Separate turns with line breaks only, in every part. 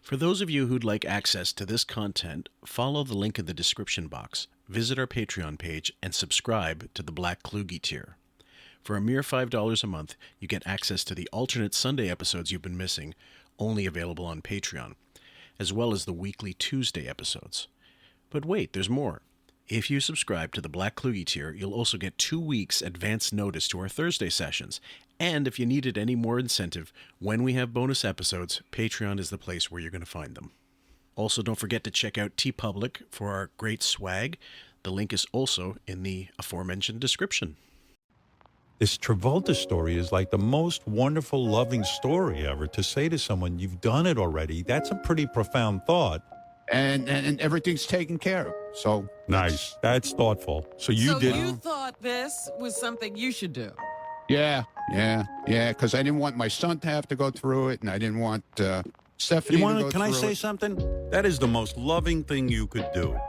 For those of you who'd like access to this content, follow the link in the description box, visit our Patreon page, and subscribe to the Black Kluge tier. For a mere $5 a month, you get access to the alternate Sunday episodes you've been missing, only available on Patreon, as well as the weekly Tuesday episodes. But wait, there's more. If you subscribe to the Black Kluge tier, you'll also get 2 weeks advance notice to our Thursday sessions. And if you needed any more incentive, when we have bonus episodes, Patreon is the place where you're going to find them. Also, don't forget to check out Teepublic for our great swag. The link is also in the aforementioned description.
This Travolta story is like the most wonderful, loving story ever. To say to someone, you've done it already, that's a pretty profound thought.
And everything's taken care of. So
Nice. That's thoughtful. So you did.
You thought this was something you should do.
yeah, because I didn't want my son to have to go through it, and I didn't want Stephanie
You
to
want
go
to? Can I
through
say
it.
something? That is the most loving thing you could do.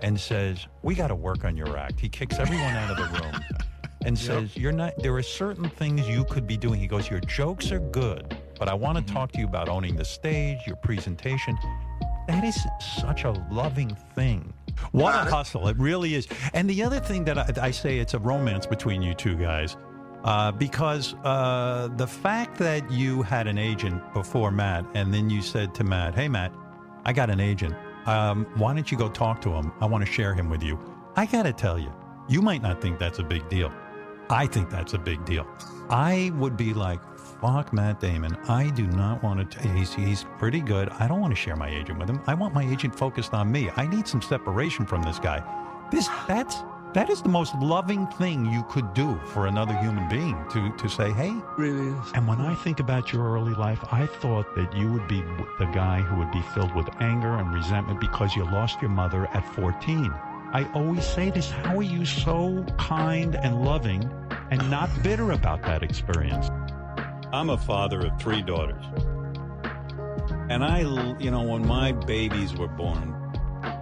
And says, we got to work on your act. He kicks everyone out of the room and says, you're not. There are certain things you could be doing. He goes, your jokes are good, but I want to talk to you about owning the stage, your presentation. That is such a loving thing. What a hustle. It really is. And the other thing that I say, it's a romance between you two guys, because the fact that you had an agent before Matt, and then you said to Matt, hey, Matt, I got an agent. Why don't you go talk to him? I want to share him with you. I got to tell you, you might not think that's a big deal. I think that's a big deal. I would be like, fuck Matt Damon. I do not want to. He's pretty good. I don't want to share my agent with him. I want my agent focused on me. I need some separation from this guy. That is the most loving thing you could do for another human being, to say, hey.
Really is.
And when I think about your early life, I thought that you would be the guy who would be filled with anger and resentment because you lost your mother at 14. I always say this, how are you so kind and loving and not bitter about that experience? I'm a father of 3 daughters. And when my babies were born,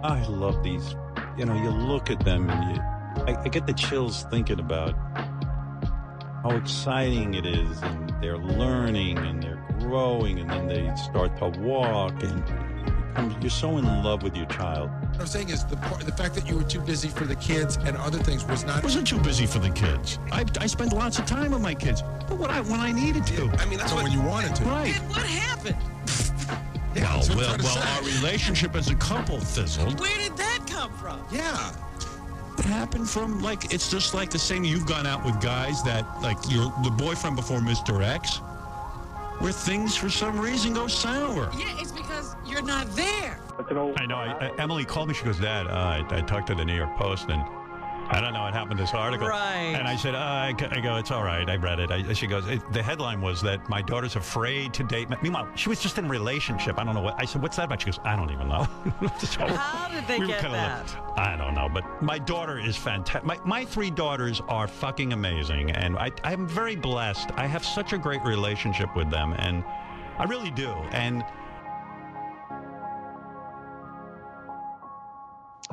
I love these, you look at them and I get the chills thinking about how exciting it is, and they're learning and they're growing, and then they start to walk, and you're so in love with your child.
What I'm saying is the fact that you were too busy for the kids and other things was not.
I wasn't too busy for the kids. I spent lots of time with my kids, but when I needed to.
I mean, that's when you wanted to.
Right.
And what happened?
Yeah, that's what I'm
Well,
trying to say.
our relationship as a couple fizzled.
Where did that come from?
Yeah.
It happened from, it's just like the same, you've gone out with guys that, you're the boyfriend before Mr. X, where things for some reason go sour.
Yeah, it's because you're not there.
I know. Emily called me. She goes, Dad, I talked to the New York Post, and I don't know what happened to this article.
Right.
And I said, I go, it's all right. I read it. She goes, the headline was that my daughter's afraid to date. Meanwhile, she was just in a relationship. I don't know what. I said, what's that about? She goes, I don't even know. So
How did they
we were
get
kinda
that?
I don't know. But my daughter is fantastic. My 3 daughters are fucking amazing. And I'm very blessed. I have such a great relationship with them. And I really do. And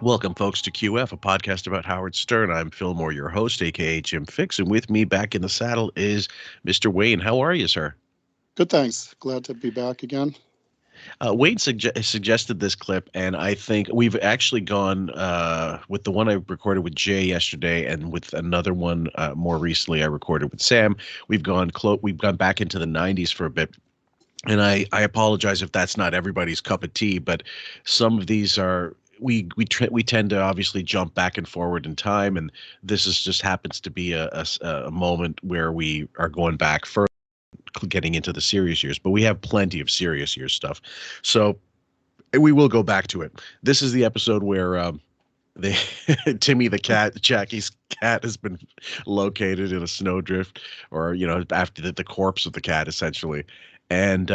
Welcome, folks, to QF, a podcast about Howard Stern. I'm Phil Moore, your host, a.k.a. Jim Fix, and with me back in the saddle is Mr. Wayne. How are you, sir?
Good, thanks. Glad to be back again.
Wayne suggested this clip, and I think we've actually gone with the one I recorded with Jay yesterday, and with another one more recently I recorded with Sam. We've gone back into the 90s for a bit. And I apologize if that's not everybody's cup of tea, but some of these are we tend to obviously jump back and forward in time, and this just happens to be a moment where we are going back further, getting into the serious years, but we have plenty of serious years stuff, so we will go back to it. This is the episode where Timmy the cat, Jackie's cat, has been located in a snowdrift, or after the corpse of the cat essentially, and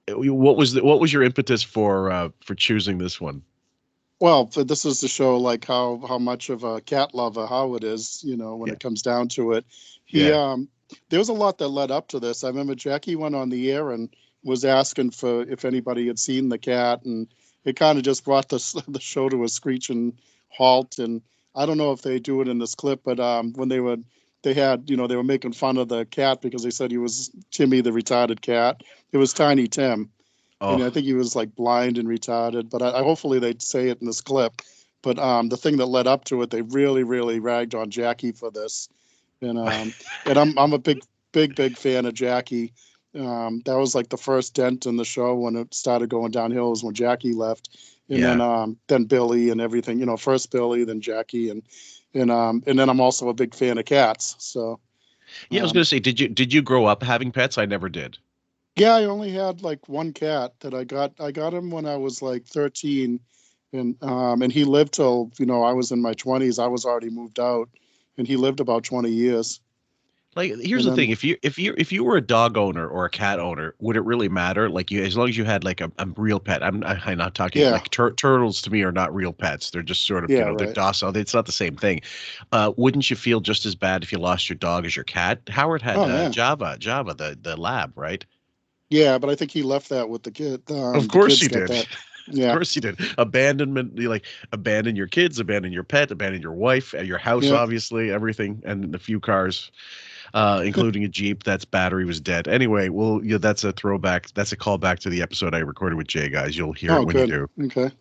what was your impetus for choosing this one?
Well, this is to show like how much of a cat lover Howard is, when it comes down to it. There was a lot that led up to this. I remember Jackie went on the air and was asking for if anybody had seen the cat, and it kind of just brought the show to a screeching halt. And I don't know if they do it in this clip, but when they were making fun of the cat because they said he was Timmy the retarded cat. It was Tiny Tim. And I
Oh,
think he was like blind and retarded, but I hopefully they'd say it in this clip. But the thing that led up to it, they really, really ragged on Jackie for this. And and I'm a big fan of Jackie. That was like the first dent in the show when it started going downhill was when Jackie left. And
yeah.
then Billy and everything, first Billy, then Jackie, and then I'm also a big fan of cats. So
Yeah, I was
um,
gonna say, did you grow up having pets? I never did.
yeah, I only had like one cat that I got. I got him when I was like 13, and he lived till I was in my 20s. I was already moved out, and he lived about 20 years.
Like, here's
And
the
then
thing: if you were a dog owner or a cat owner, would it really matter? Like, as long as you had like a real pet. I'm not talking
yeah,
like turtles. To me, are not real pets. They're just sort of
yeah,
they're
right,
docile. It's not the same thing. Wouldn't you feel just as bad if you lost your dog as your cat? Howard had
oh yeah,
Java, the lab, right?
yeah. But I think he left that with the kid.
Of
The
course
kids
you
got
did.
that.
Of
Yeah,
course you did. Abandonment, like abandon your kids, abandon your pet, abandon your wife, your house,
yeah.
obviously, everything, and a few cars, including a Jeep that's battery was dead. Anyway, well, yeah, that's a throwback. That's a callback to the episode I recorded with Jay, guys. You'll hear it
Oh,
when you
good.
do.
Okay.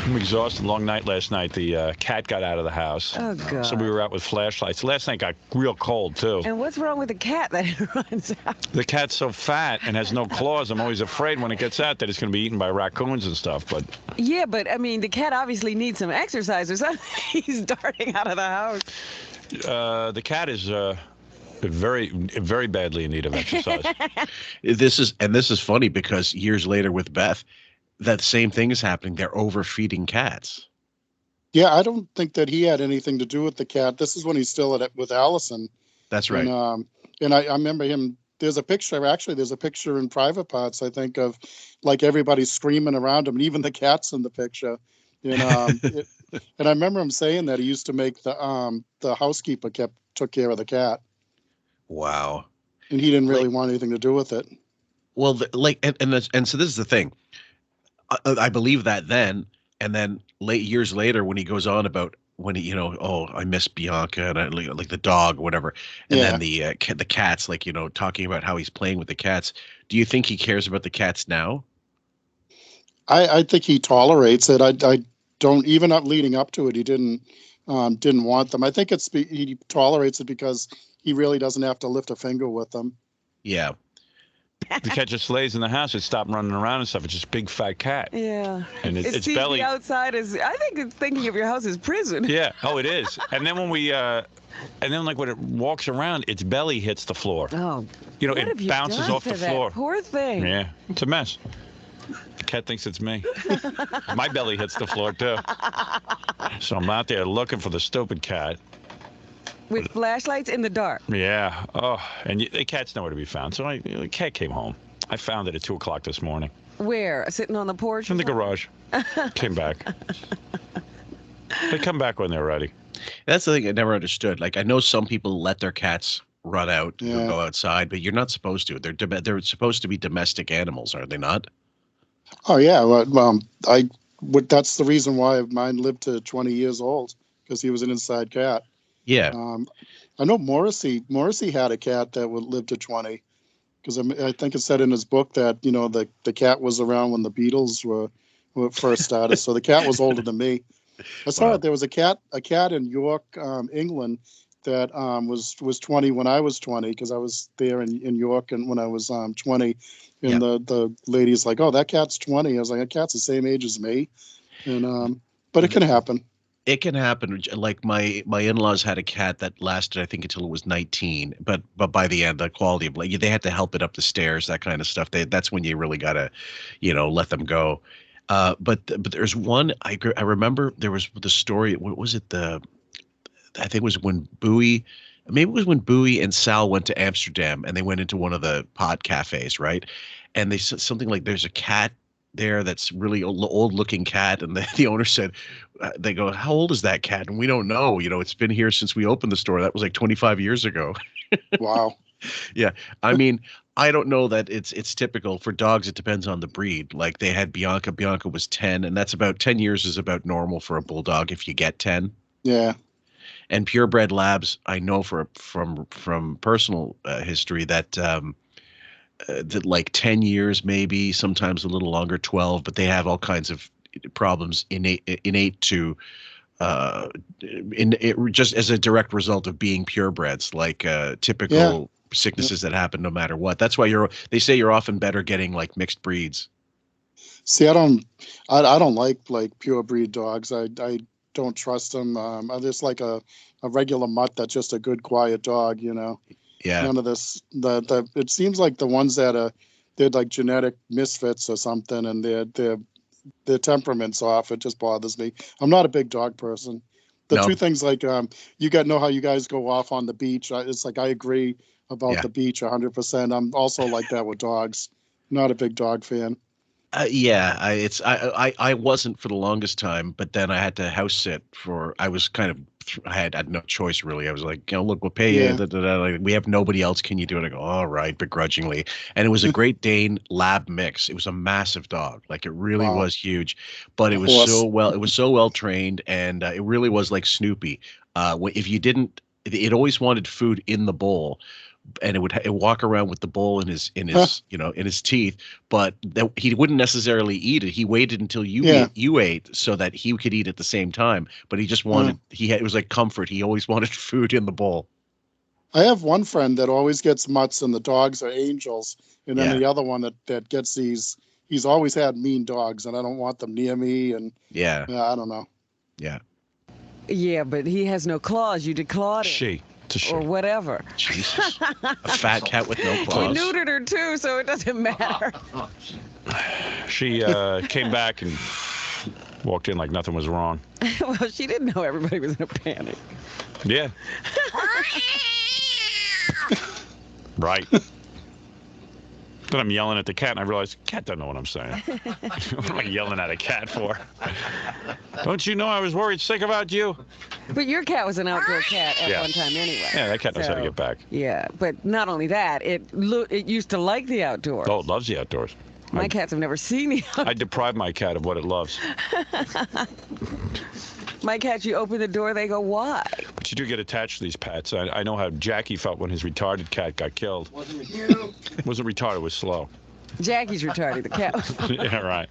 I'm exhausted. Long night last night. The cat got out of the house.
Oh, God.
So we were out with flashlights. Last night got real cold, too.
And what's wrong with the cat that it runs out?
The cat's so fat and has no claws, I'm always afraid when it gets out that it's going to be eaten by raccoons and stuff. But
Yeah, but I mean, the cat obviously needs some exercise or something. He's darting out of the house.
the cat is very, very badly in need of exercise.
This is funny because years later with Beth, that same thing is happening. They're overfeeding cats.
Yeah, I don't think that he had anything to do with the cat. This is when he's still at it with Allison.
That's
And
right.
I remember him. There's a picture. Actually, there's a picture in Private Parts. I think of like everybody screaming around him, and even the cats in the picture. And and I remember him saying that he used to make the housekeeper took care of the cat,
Wow.
and he didn't really
Like,
want anything to do with it.
well, and so this is the thing. I believe that then, and then years later when he goes on about when he, oh, I miss Bianca and I like the dog or whatever, and
Yeah,
then the cats, like talking about how he's playing with the cats. Do you think he cares about the cats now?
I think he tolerates it. I don't even up leading up to it. He didn't want them. I think he tolerates it because he really doesn't have to lift a finger with them.
Yeah.
The cat just lays in the house. It stopped running around and stuff. It's just a big fat cat.
Yeah.
And
It
its
sees
belly.
the outside as, I think it's thinking of your house as prison.
Yeah. Oh, it is. And then when like when it walks around, its belly hits the floor.
Oh, what have
It
you
bounces
done
off
to
the
that
floor.
poor thing.
Yeah. It's a mess. The cat thinks it's me. My belly hits the floor too. So I'm out there looking for the stupid cat.
With flashlights in the dark.
Yeah. Oh, and the cat's nowhere to be found. So the cat came home. I found it at 2 o'clock this morning.
Where? Sitting on the porch?
In the
or
garage. Came back. They come back when they're ready.
That's the thing I never understood. Like, I know some people let their cats run out or
Yeah.
go outside, but you're not supposed to. They're supposed to be domestic animals, are they not?
Oh yeah, well, that's the reason why mine lived to 20 years old because he was an inside cat.
Yeah.
I know Morrissey had a cat that would live to 20 because I think it said in his book that the cat was around when the Beatles were first started, so the cat was older than me. I saw
Wow.
it. There was a cat in York, England, that was 20 when I was 20 because I was there in York and when I was 20, and
Yeah.
the lady's like, "Oh, that cat's 20." I was like, "That cat's the same age as me," and but it can happen.
It can happen. Like my in-laws had a cat that lasted, I think, until it was 19. But by the end, the quality of like they had to help it up the stairs, that kind of stuff. That's when you really gotta, let them go. But there's one I remember there was the story. What was it? I think it was when maybe it was when Bowie and Sal went to Amsterdam and they went into one of the pot cafes, right? And they said something like, "There's a cat there that's really old looking cat," and the owner said, they go, "How old is that cat?" And we don't know. It's been here since we opened the store. That was like 25 years ago.
Wow.
Yeah, I mean, I don't know that it's typical for dogs. It depends on the breed. Like they had Bianca. Bianca was 10, and that's about 10 years is about normal for a bulldog if you get 10.
Yeah.
And purebred labs, I know from personal history that like 10 years, maybe sometimes a little longer, 12, but they have all kinds of problems innate to just as a direct result of being purebreds, like typical sicknesses that happen no matter what. That's why they say you're often better getting like mixed breeds.
See, I don't like pure breed dogs. I don't trust them. I just like a regular mutt that's just a good quiet dog, you know.
Yeah.
None of this. It seems like the ones that they're like genetic misfits or something, and their temperament's off. It just bothers me. I'm not a big dog person. The two things, like you know how you guys go off on the beach. It's like I agree about the beach 100%. I'm also like that with dogs. Not a big dog fan.
I wasn't for the longest time, but then I had to house sit I had no choice really. I was like, look, we'll pay you. Like, we have nobody else. Can you do it? I go, all right, begrudgingly. And it was a Great Dane lab mix. It was a massive dog. Like it really was huge, but it was so well trained, and it really was like Snoopy. If you didn't, it always wanted food in the bowl. And it would walk around with the bowl in his in his teeth, but he wouldn't necessarily eat it. He waited until you ate so that he could eat at the same time. But he just wanted it was like comfort. He always wanted food in the bowl.
I have one friend that always gets mutts, and the dogs are angels. And then the other one that gets these. He's always had mean dogs, and I don't want them near me. And I don't know.
Yeah, but he has no claws. You declawed it. Or whatever.
Jesus. A fat cat with no claws.
We neutered her too, so it doesn't matter.
She came back and walked in like nothing was wrong.
Well, she didn't know everybody was in a panic.
Yeah. Right. Then I'm yelling at the cat, and I realize the cat doesn't know what I'm saying. What am I yelling at a cat for? Don't you know I was worried sick about you?
But your cat was an outdoor cat at one time anyway.
Yeah, that cat knows how to get back.
Yeah, but not only that, it used to like the outdoors.
Oh, it loves the outdoors.
My cats have never seen the outdoors.
I deprive my cat of what it loves.
My cats, you open the door, they go, why?
But you do get attached to these pets. I know how Jackie felt when his retarded cat got killed.
Wasn't
retarded, it was slow.
Jackie's retarded, the cat.
Yeah, right.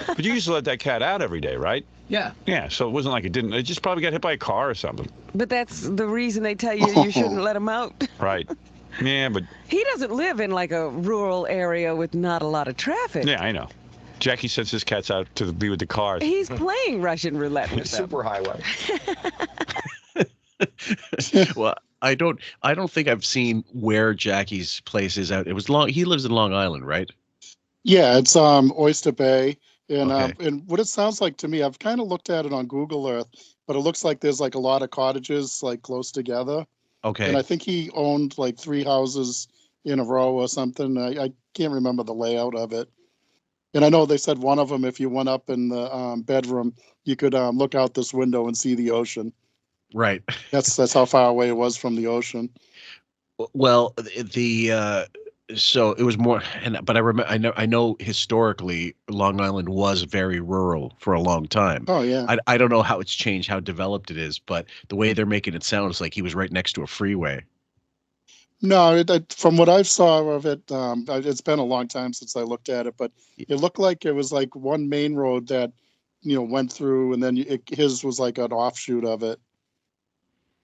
But you used to let that cat out every day, right?
Yeah.
Yeah, so it wasn't like it didn't. It just probably got hit by a car or something.
But that's the reason they tell you you shouldn't let him out.
Right. Yeah, but...
He doesn't live in like a rural area with not a lot of traffic.
Yeah, I know. Jackie sends his cats out to be with the cars.
He's playing Russian roulette with them.
Superhighway.
Well, I don't think I've seen where Jackie's place is out. It was he lives in Long Island, right?
Yeah, it's Oyster Bay. And what it sounds like to me, I've kind of looked at it on Google Earth, but it looks like there's like a lot of cottages like close together.
Okay.
And I think he owned like 3 houses in a row or something. I can't remember the layout of it. And I know they said one of them, if you went up in the bedroom, you could look out this window and see the ocean.
Right.
That's how far away it was from the ocean.
Well, so it was more, but I know historically Long Island was very rural for a long time.
Oh yeah.
I don't know how it's changed, how developed it is, but the way they're making it sound is like he was right next to a freeway.
No, from what I saw of it, it's been a long time since I looked at it, but it looked like it was like one main road that, went through, and then his was like an offshoot of it.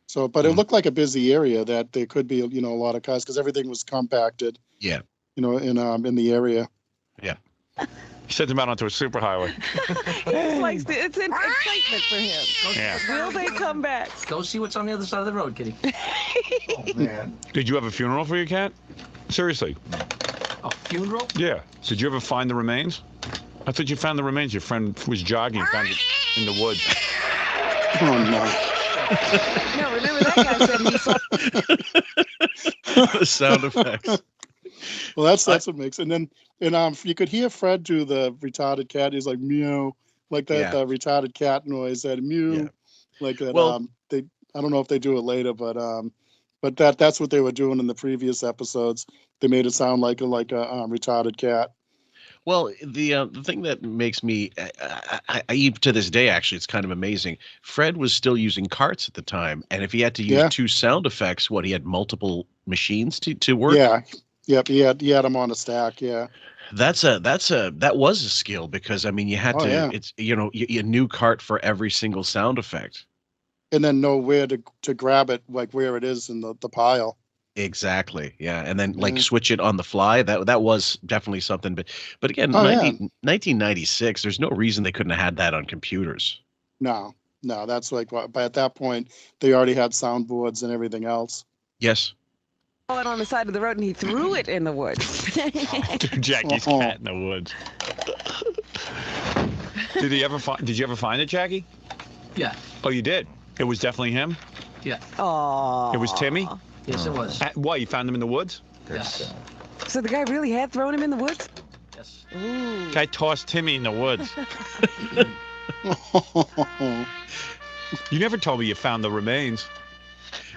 So, but it looked like a busy area that there could be, a lot of cars because everything was compacted.
Yeah.
In the area.
Yeah.
He sent them out onto a superhighway.
It's an excitement for him.
Yeah.
Will they come back?
Go see what's on the other side of the road, kitty. Oh, man.
Did you have a funeral for your cat? Seriously?
A funeral?
Yeah. Did you ever find the remains? I thought you found the remains. Your friend was jogging, found it in the woods.
Oh, no.
No, remember that guy said he saw...
The sound effects.
Well, that's what makes it. And then you could hear Fred do the retarded cat. He's like meow, like that retarded cat noise, that mew, like that.
Well,
I don't know if they do it later, but that's what they were doing in the previous episodes. They made it sound like a retarded cat.
Well, the thing that makes me, I even to this day, actually, it's kind of amazing. Fred was still using carts at the time, and if he had to use 2 sound effects, he had multiple machines to work?
Yeah, Yep, he had them on a stack. Yeah.
That was a skill because I mean you had
Oh
to.
yeah.
It's a new cart for every single sound effect.
And then know where to grab it, like where it is in the pile.
Exactly. Yeah. And then like
Yeah.
switch it on the fly. That was definitely something. But again,
Oh yeah.
1996, there's no reason they couldn't have had that on computers.
No, that's like what. But at that point, they already had soundboards and everything else.
Yes.
It on the side of the road and he threw it in the woods.
Threw Jackie's cat in the woods. Did you ever find it, Jackie?
Yeah.
Oh, you did? It was definitely him?
Yeah.
Oh.
It was Timmy?
Yes, it was.
Why, you found him in the woods?
Yes.
So the guy really had thrown him in the woods?
Yes.
Ooh.
Guy tossed Timmy in the woods. You never told me you found the remains.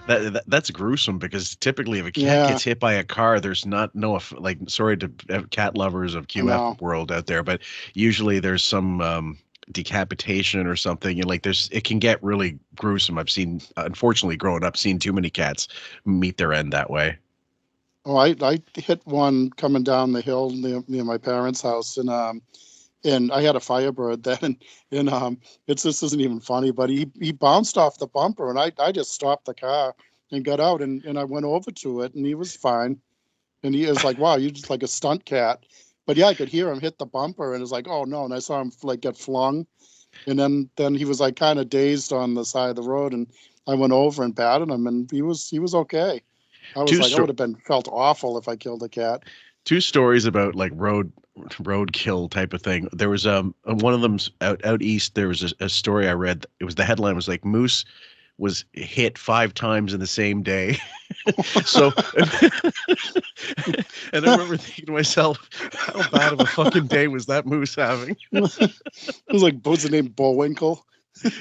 That's gruesome because typically if a cat gets hit by a car, there's like, sorry to cat lovers of QF world out there, but usually there's some decapitation or something, and like it can get really gruesome. I've seen, unfortunately, growing up, seen too many cats meet their end that way.
Oh, I hit one coming down the hill near my parents' house, and I had a Firebird then, and this isn't even funny, but he bounced off the bumper, and I just stopped the car and got out, and I went over to it, and he was fine, and he was like, "Wow, you're just like a stunt cat." But yeah, I could hear him hit the bumper, and it was like, "Oh no!" And I saw him like get flung, and then he was like kind of dazed on the side of the road, and I went over and patted him, and he was okay. I was like, I would have felt awful if I killed a cat.
Two stories about like roadkill type of thing. There was one of them's out east. There was a story I read. It was, the headline was like, moose was hit 5 times in the same day. So, and I remember thinking to myself, how bad of a fucking day was that moose having?
It was like, what's the name, Bullwinkle?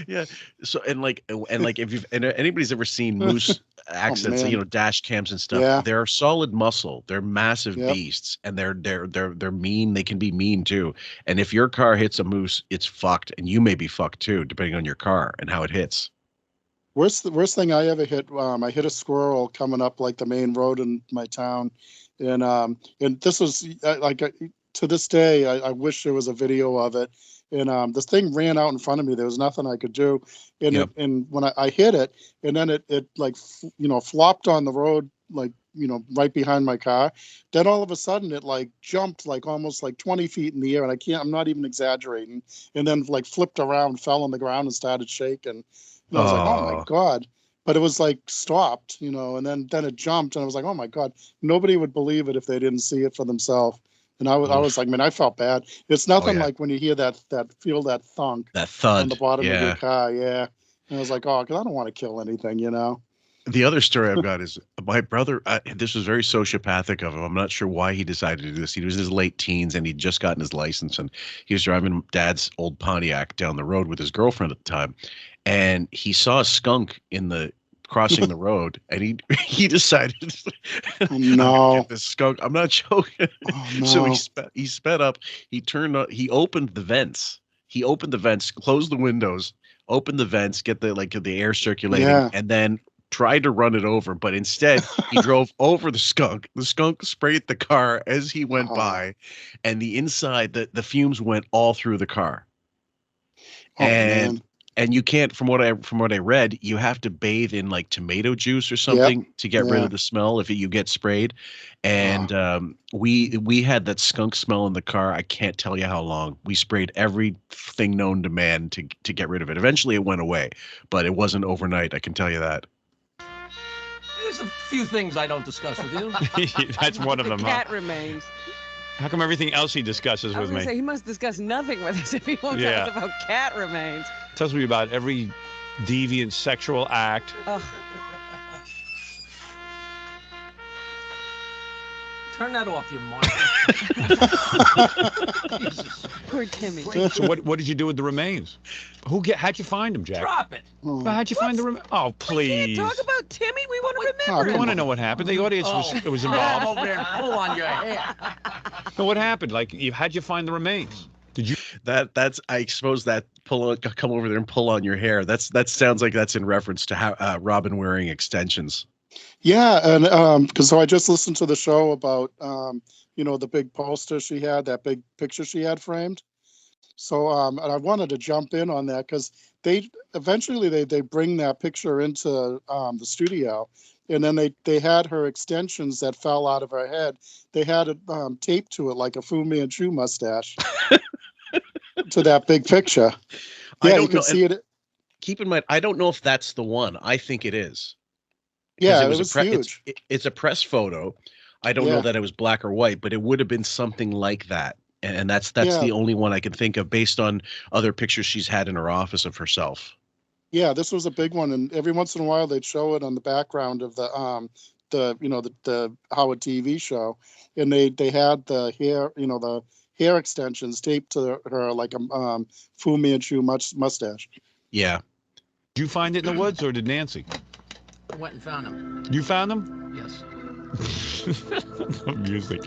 Yeah. So and if anybody's ever seen moose accidents, dash cams and stuff, they're solid muscle. They're massive beasts, and they're mean. They can be mean too. And if your car hits a moose, it's fucked, and you may be fucked too, depending on your car and how it hits.
Worst thing I ever hit, I hit a squirrel coming up like the main road in my town, and this was to this day I wish there was a video of it. And this thing ran out in front of me. There was nothing I could do. And and when I hit it, and then it like, flopped on the road, like, right behind my car. Then all of a sudden it like jumped like almost like 20 feet in the air. And I'm not even exaggerating. And then like flipped around, fell on the ground and started shaking. And I was like, oh my God. But it was like stopped, and then it jumped. And I was like, oh my God, nobody would believe it if they didn't see it for themselves. And I was like, man, I felt bad. It's nothing like when you hear that feel that thunk,
that thud
on the bottom of your car. Yeah. And I was like, oh, because I don't want to kill anything,
The other story I've got is my brother. This was very sociopathic of him. I'm not sure why he decided to do this. He was in his late teens and he'd just gotten his license, and he was driving Dad's old Pontiac down the road with his girlfriend at the time. And he saw a skunk crossing the road, and he decided,
oh, no,
get this skunk. I'm not joking.
Oh, no.
So he sped up. He opened the vents. Closed the windows, opened the vents, get the air circulating, and then tried to run it over. But instead, he drove over the skunk. The skunk sprayed the car as he went by, and the inside, the fumes went all through the car.
Oh, man.
And you can't, from what I read, you have to bathe in like tomato juice or something to get rid of the smell if you get sprayed. And we had that skunk smell in the car. I can't tell you how long. We sprayed everything known to man to get rid of it. Eventually it went away, but it wasn't overnight. I can tell you that.
There's a few things I don't discuss with you.
That's one of them.
Cat remains.
How come everything else he discusses with me?
Say, he must discuss nothing with us if he won't tell us about cat remains.
Tells me about every deviant sexual act.
Turn that off, you mark. Jesus.
Poor Timmy.
So what did you do with the remains? How'd you find them, Jack?
Drop it.
Well, how'd you find the remains? Oh, please.
We can't talk about Timmy. We want to remember.
We want to know what happened. The audience was involved.
Over there and pull on your hair.
So what happened? Like, how'd you find the remains? Did you?
I suppose that come over there and pull on your hair. That sounds like that's in reference to how Robin wearing extensions.
Yeah, and because so I just listened to the show about the big poster she had, that big picture she had framed. So and I wanted to jump in on that because they eventually they bring that picture into the studio, and then they had her extensions that fell out of her head. They had it taped to it like a Fu Manchu mustache to that big picture. Yeah, you can see it.
Keep in mind, I don't know if that's the one. I think it is.
Yeah, it was huge.
It's a press photo. I don't know that it was black or white, but it would have been something like that. And that's the only one I can think of based on other pictures she's had in her office of herself. Yeah,
this was a big one, and every once in a while they'd show it on the background of the Howard TV show, and they had the hair, the hair extensions taped to her like a Fu Manchu mustache.
Yeah.
Did you find it in the woods, or did Nancy?
I went and found him.
You found him?
Yes.
Music.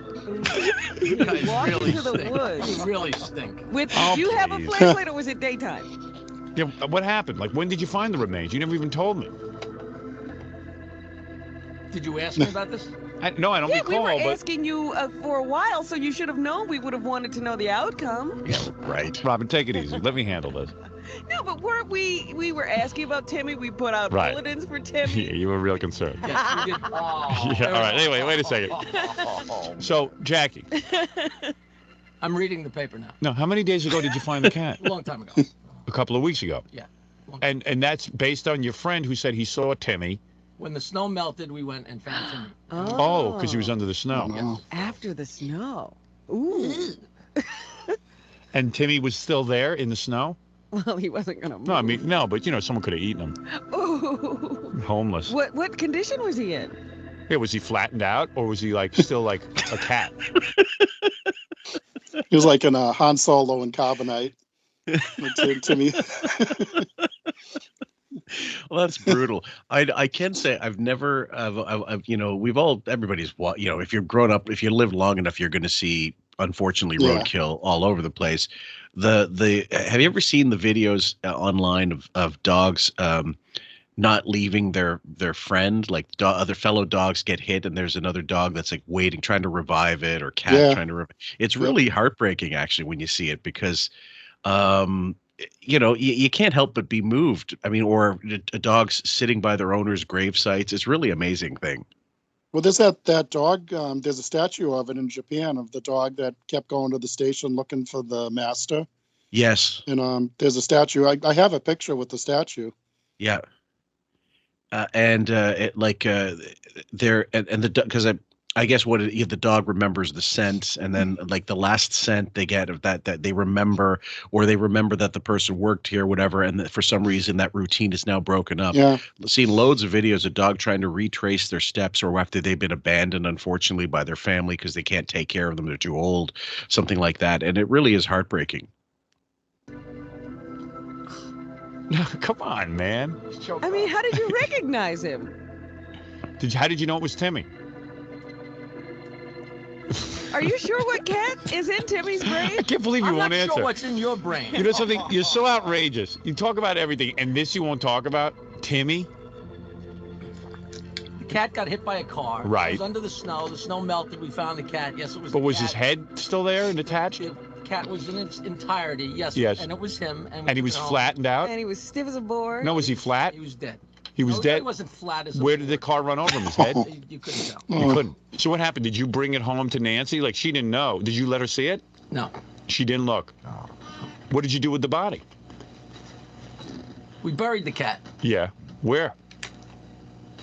You guys
Walk
really
into the
stink.
woods.
You really stink.
Did you have a flashlight, or was it daytime?
Yeah. What happened? Like, when did you find the remains? You never even told me.
Did you ask me about this?
No, I don't recall.
We were asking you for a while, so you should have known. We would have wanted to know the outcome.
Yeah, right.
Robin, take it easy. Let me handle this.
No, but weren't we were asking about Timmy. We put out bulletins for Timmy.
Yeah, you were real concerned.
Yes, you did.
Yeah, all right. Anyway, wait a second. So, Jackie.
I'm reading the paper now.
No, how many days ago did you find the cat?
A long time ago.
A couple of weeks ago.
Yeah.
And that's based on your friend who said he saw Timmy.
When the snow melted, we went and found Timmy.
Oh, because he was under the snow.
Oh.
After the snow. Ooh.
And Timmy was still there in the snow?
Well, he wasn't going to move.
No, I mean, no, but, someone could have eaten him.
Ooh.
Homeless.
What condition was he in?
Yeah, was he flattened out, or was he, still like a cat?
He was like in a Han Solo and Carbonite. Timmy.
Well, that's brutal. I can say I've never, everybody's, if you're grown up, if you live long enough, you're going to see, unfortunately, roadkill all over the place. Have you ever seen the videos online of dogs not leaving their friend? Like other fellow dogs get hit, and there's another dog that's like waiting, trying to revive it, or cat trying to. It's really heartbreaking, actually, when you see it, because you can't help but be moved. I mean, or a dog's sitting by their owner's grave sites. It's really amazing thing.
Well, there's that dog. There's a statue of it in Japan, of the dog that kept going to the station looking for the master.
Yes.
And there's a statue. I have a picture with the statue.
Yeah. Because I guess the dog remembers the scent, and then like the last scent they get of that they remember, or they remember that the person worked here, whatever, and for some reason that routine is now broken up.
Yeah.
I've seen loads of videos of dog trying to retrace their steps, or after they've been abandoned, unfortunately, by their family because they can't take care of them, they're too old, something like that, and it really is heartbreaking.
Come on, man.
I mean, how did you recognize him?
How did you know it was Timmy?
Are you sure what cat is in Timmy's brain?
I can't believe you won't answer.
I'm not sure what's in your brain.
You know something? You're so outrageous. You talk about everything, and this you won't talk about? Timmy?
The cat got hit by a car.
Right.
It was under the snow. The snow melted. We found the cat. Yes, it was.
But was his head still there and attached?
The cat was in its entirety. Yes.
Yes.
And it was him.
And he was flattened out?
And he was stiff as a board.
No, was he flat?
He was dead.
He was dead?
He wasn't flat as a
Where did the car run over him? His head?
You couldn't tell.
You couldn't. So what happened? Did you bring it home to Nancy? Like, she didn't know. Did you let her see it?
No.
She didn't look? No. What did you do with the body?
We buried the cat.
Yeah. Where?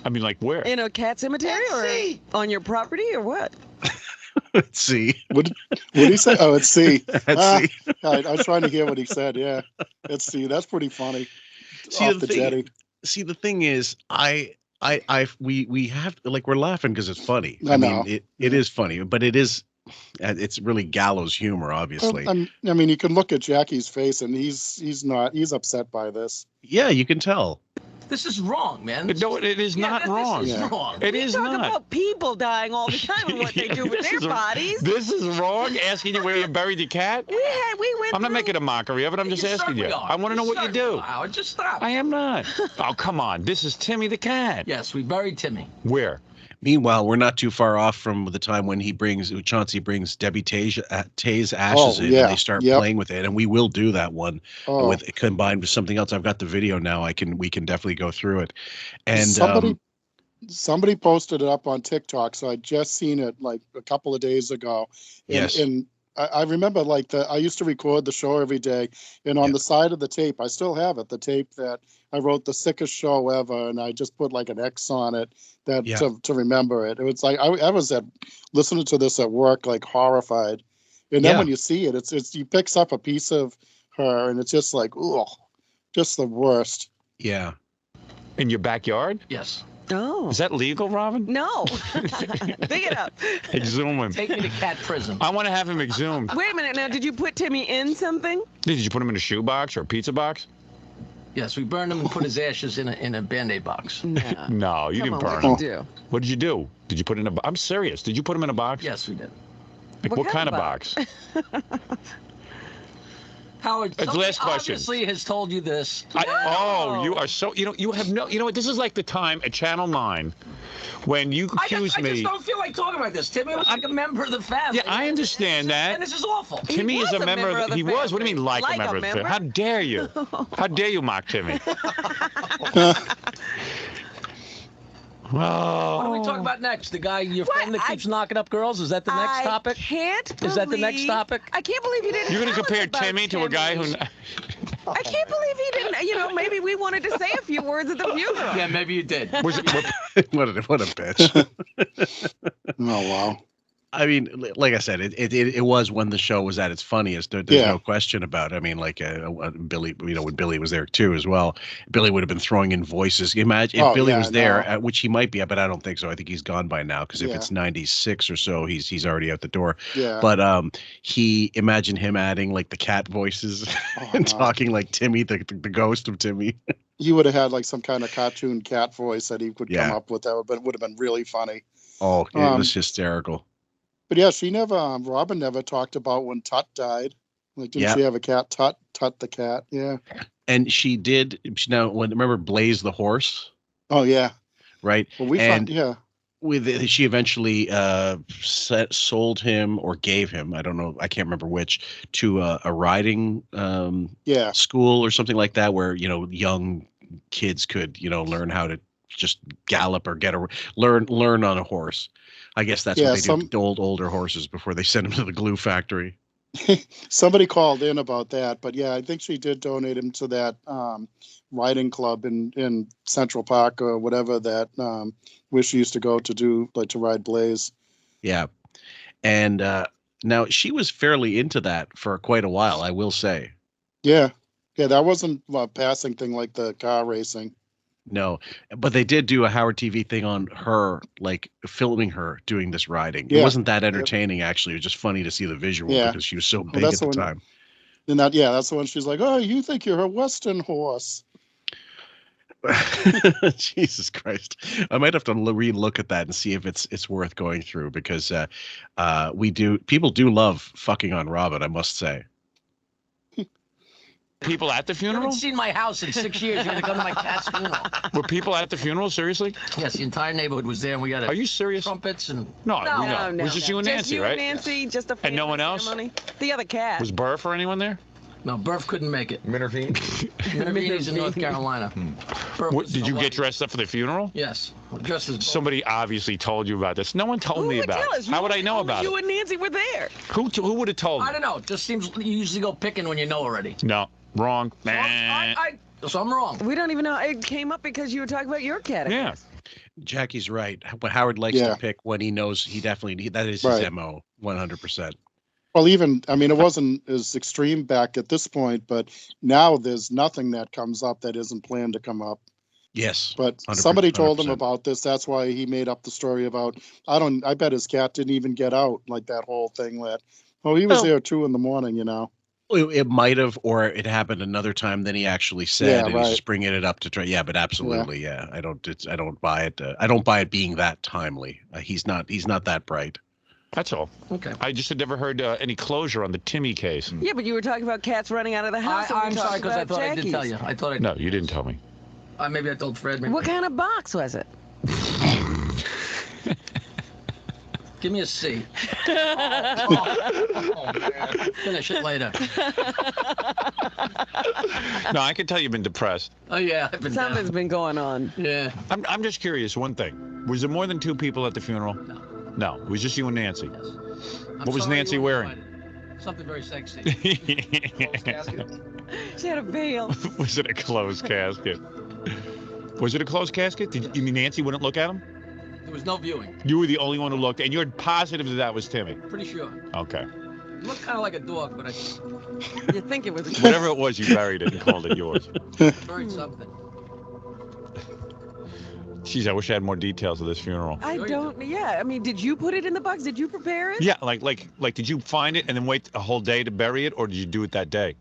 I mean, like, where?
In a cat cemetery, or on your property, or what?
Let's see.
What did he say? Oh, it's C.
Let's see.
I was trying to hear what he said. Yeah. Let's see. That's pretty funny. Off the jetty.
See, the thing is, we have, like, we're laughing because it's funny.
I know.
mean, it is funny, but it is, It's really Gallows humor, obviously.
I mean, you can look at Jackie's face, and he's upset by this.
Yeah, you can tell.
This is wrong, man.
No, it is not wrong.
This is wrong.
It
We
is
talk
not.
about people dying all the time and what they do with their bodies.
This is wrong. Asking you where you buried your cat.
Yeah, we went.
I'm not making a mockery of it. I'm just asking you. I want to know what you do.
Howard, just stop.
I am not. Oh, come on. This is Timmy the cat.
Yes, we buried Timmy.
Where?
Meanwhile, we're not too far off from the time when Chauncey brings Debbie Tay's ashes in, and they start playing with it, and we will do that one with combined with something else. I've got the video now. We can definitely go through it. And
somebody posted it up on TikTok, so I just seen it like a couple of days ago. And I remember I used to record the show every day, and on the side of the tape, I still have it, the tape that I wrote the sickest show ever, and I just put like an X on it to remember it. It was like I was listening to this at work, like horrified. And then when you see it, it's he picks up a piece of her, and it's just like, ugh, just the worst.
Yeah. In your backyard?
Yes.
Oh.
Is that legal, Robin?
No. Dig it up.
Exhume him.
Take me to cat prison.
I want to have him exhumed.
Wait a minute. Now, did you put Timmy in something?
Did you put him in a shoe box or a pizza box?
Yes, we burned him and put his ashes in a Band-Aid box.
No.
No, you didn't burn him.
What did you do?
What did you do? Did you put in I'm serious. Did you put him in a box?
Yes, we did.
Like what kind of box?
Howard,
It's last question.
Obviously has told you this.
Oh, you are so, you have no, what, this is like the time at Channel 9 when you accuse me.
I just don't feel like talking about this. Timmy was like a member of the family.
Yeah, I understand that.
And this is awful.
Timmy is a member of the
family.
What do you mean like a member of the family? How dare you? How dare you mock Timmy?
Well, what are we talking about next? The guy, your friend that keeps knocking up girls? Is that the next topic? Is that the next topic?
I can't believe you didn't.
You're going to compare Timmy to a guy who...
I can't believe he didn't. Maybe we wanted to say a few words at the funeral.
Yeah, maybe you did.
What a bitch.
Oh, wow.
I mean, like I said, it was when the show was at its funniest. There's no question about it. I mean, like Billy, when Billy was there too as well, Billy would have been throwing in voices. Imagine if Billy was there, which he might be, but I don't think so. I think he's gone by now because if it's 96 or so, he's already out the door.
Yeah.
But imagine him adding like the cat voices and talking like Timmy, the ghost of Timmy.
He would have had like some kind of cartoon cat voice that he could come up with. But it would have been really funny.
Oh, it was hysterical.
But yeah, she never, Robin never talked about when Tut died. Like, didn't she have a cat, Tut the cat? Yeah.
And she did. Remember Blaze the horse?
Oh, yeah.
Right.
Well,
she eventually sold him or gave him, I don't know, I can't remember which, to a riding school or something like that, where, young kids could, learn how to just gallop or learn on a horse. I guess that's what they do with older horses before they send them to the glue factory.
Somebody called in about that, but yeah, I think she did donate him to that riding club in Central Park or whatever that where she used to go to do, like, to ride Blaze.
Yeah. And now she was fairly into that for quite a while, I will say.
Yeah. Yeah, that wasn't a passing thing like the car racing.
No, but they did do a Howard TV thing on her, like filming her doing this riding.
Yeah.
It wasn't that entertaining, actually. It was just funny to see the visual because she was so big at the time.
And that's the one she's like, oh, you think you're a Western horse.
Jesus Christ. I might have to re-look at that and see if it's worth going through because people do love fucking on Robin, I must say.
People at the
You
funeral?
haven't seen my house in 6 years. You're going to come to my cat's funeral.
Were people at the funeral? Seriously?
Yes, the entire neighborhood was there, and we got
Are you serious?
trumpets and...
No. It was just you and Nancy, right?
Nancy, just a family
and no one else?
ceremony. The other cat.
Was Burf or anyone there?
No, Burf couldn't make it.
Minervine?
Minervine's in North Carolina.
Did you get dressed up for the funeral?
Yes. Dressed as
Somebody obviously told you about this. No one told me about it. How would I know about it?
You and Nancy were there.
Who would have told me?
I don't know. It just seems you usually go picking when you know already.
No. Wrong.
So I'm wrong.
We don't even know. It came up because you were talking about your cat.
Yeah.
Jackie's right. But Howard likes to pick when he knows that is his MO, 100%.
Well, it wasn't as extreme back at this point, but now there's nothing that comes up that isn't planned to come up.
Yes.
But
100%,
somebody told him
100%.
about this. That's why he made up the story about, I bet his cat didn't even get out, like that whole thing that, he was there at 2 a.m, you know.
It might have, or it happened another time than he actually said,
Yeah,
and
right.
he's just bringing it up to try. Yeah, but absolutely, yeah. I don't buy it. I don't buy it being that timely. He's not that bright.
That's all.
Okay.
I just had never heard any closure on the Timmy case.
Yeah, but you were talking about cats running out of the house.
I'm sorry, because I thought I did tell you. I thought I.
No, you didn't tell me.
Maybe I told Fred. Maybe.
What kind of box was it?
Give me a C. Oh, man. Finish it later.
No, I can tell you've been depressed.
Oh, yeah. I've been
Something's been going on.
Yeah.
I'm just curious, one thing. Was there more than 2 people at the funeral?
No.
No, it was just you and Nancy.
Yes.
What was Nancy wearing?
Something very sexy.
She had a veil.
Was it a closed casket? Was it a closed casket? You mean Nancy wouldn't look at him?
There was no viewing.
You were the only one who looked, and you're positive that was Timmy?
Pretty sure.
Okay.
It looked kind of like a dog, but
You think it was a
Whatever it was, you buried it and called it yours.
buried something.
Jeez, I wish I had more details of this funeral.
I don't. Yeah, I mean, did you put it in the box? Did you prepare it?
Yeah, like, did you find it and then wait a whole day to bury it, or did you do it that day?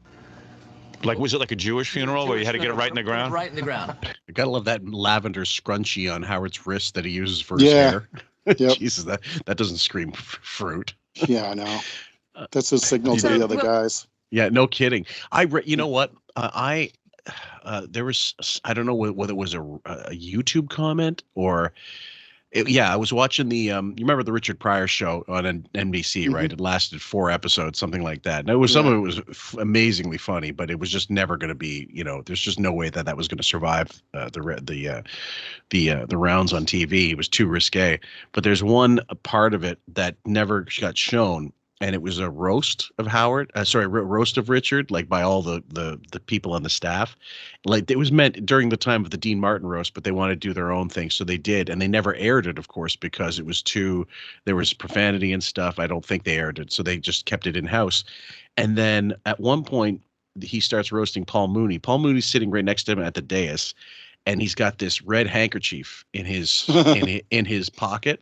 Like, was it like a Jewish funeral where you had to get it right in the ground?
Right in the ground.
I gotta love that lavender scrunchie on Howard's wrist that he uses for his
Yeah.
hair.
Yep.
Jesus, that doesn't scream fruit.
Yeah, I know. That's his signal to the other guys.
Yeah, no kidding. You know what? There was, I don't know whether it was a YouTube comment or, I was watching the, you remember the Richard Pryor show on NBC,
Mm-hmm.
right? It lasted 4 episodes, something like that. And it was, some of it was amazingly funny, but it was just never going to be, there's just no way that was going to survive the rounds on TV. It was too risque. But there's one part of it that never got shown. And it was a roast of roast of Richard, like by all the people on the staff. Like it was meant during the time of the Dean Martin roast, but they wanted to do their own thing. So they did. And they never aired it, of course, because it was there was profanity and stuff. I don't think they aired it. So they just kept it in house. And then at one point, he starts roasting Paul Mooney. Paul Mooney's sitting right next to him at the dais. And he's got this red handkerchief in his in his pocket.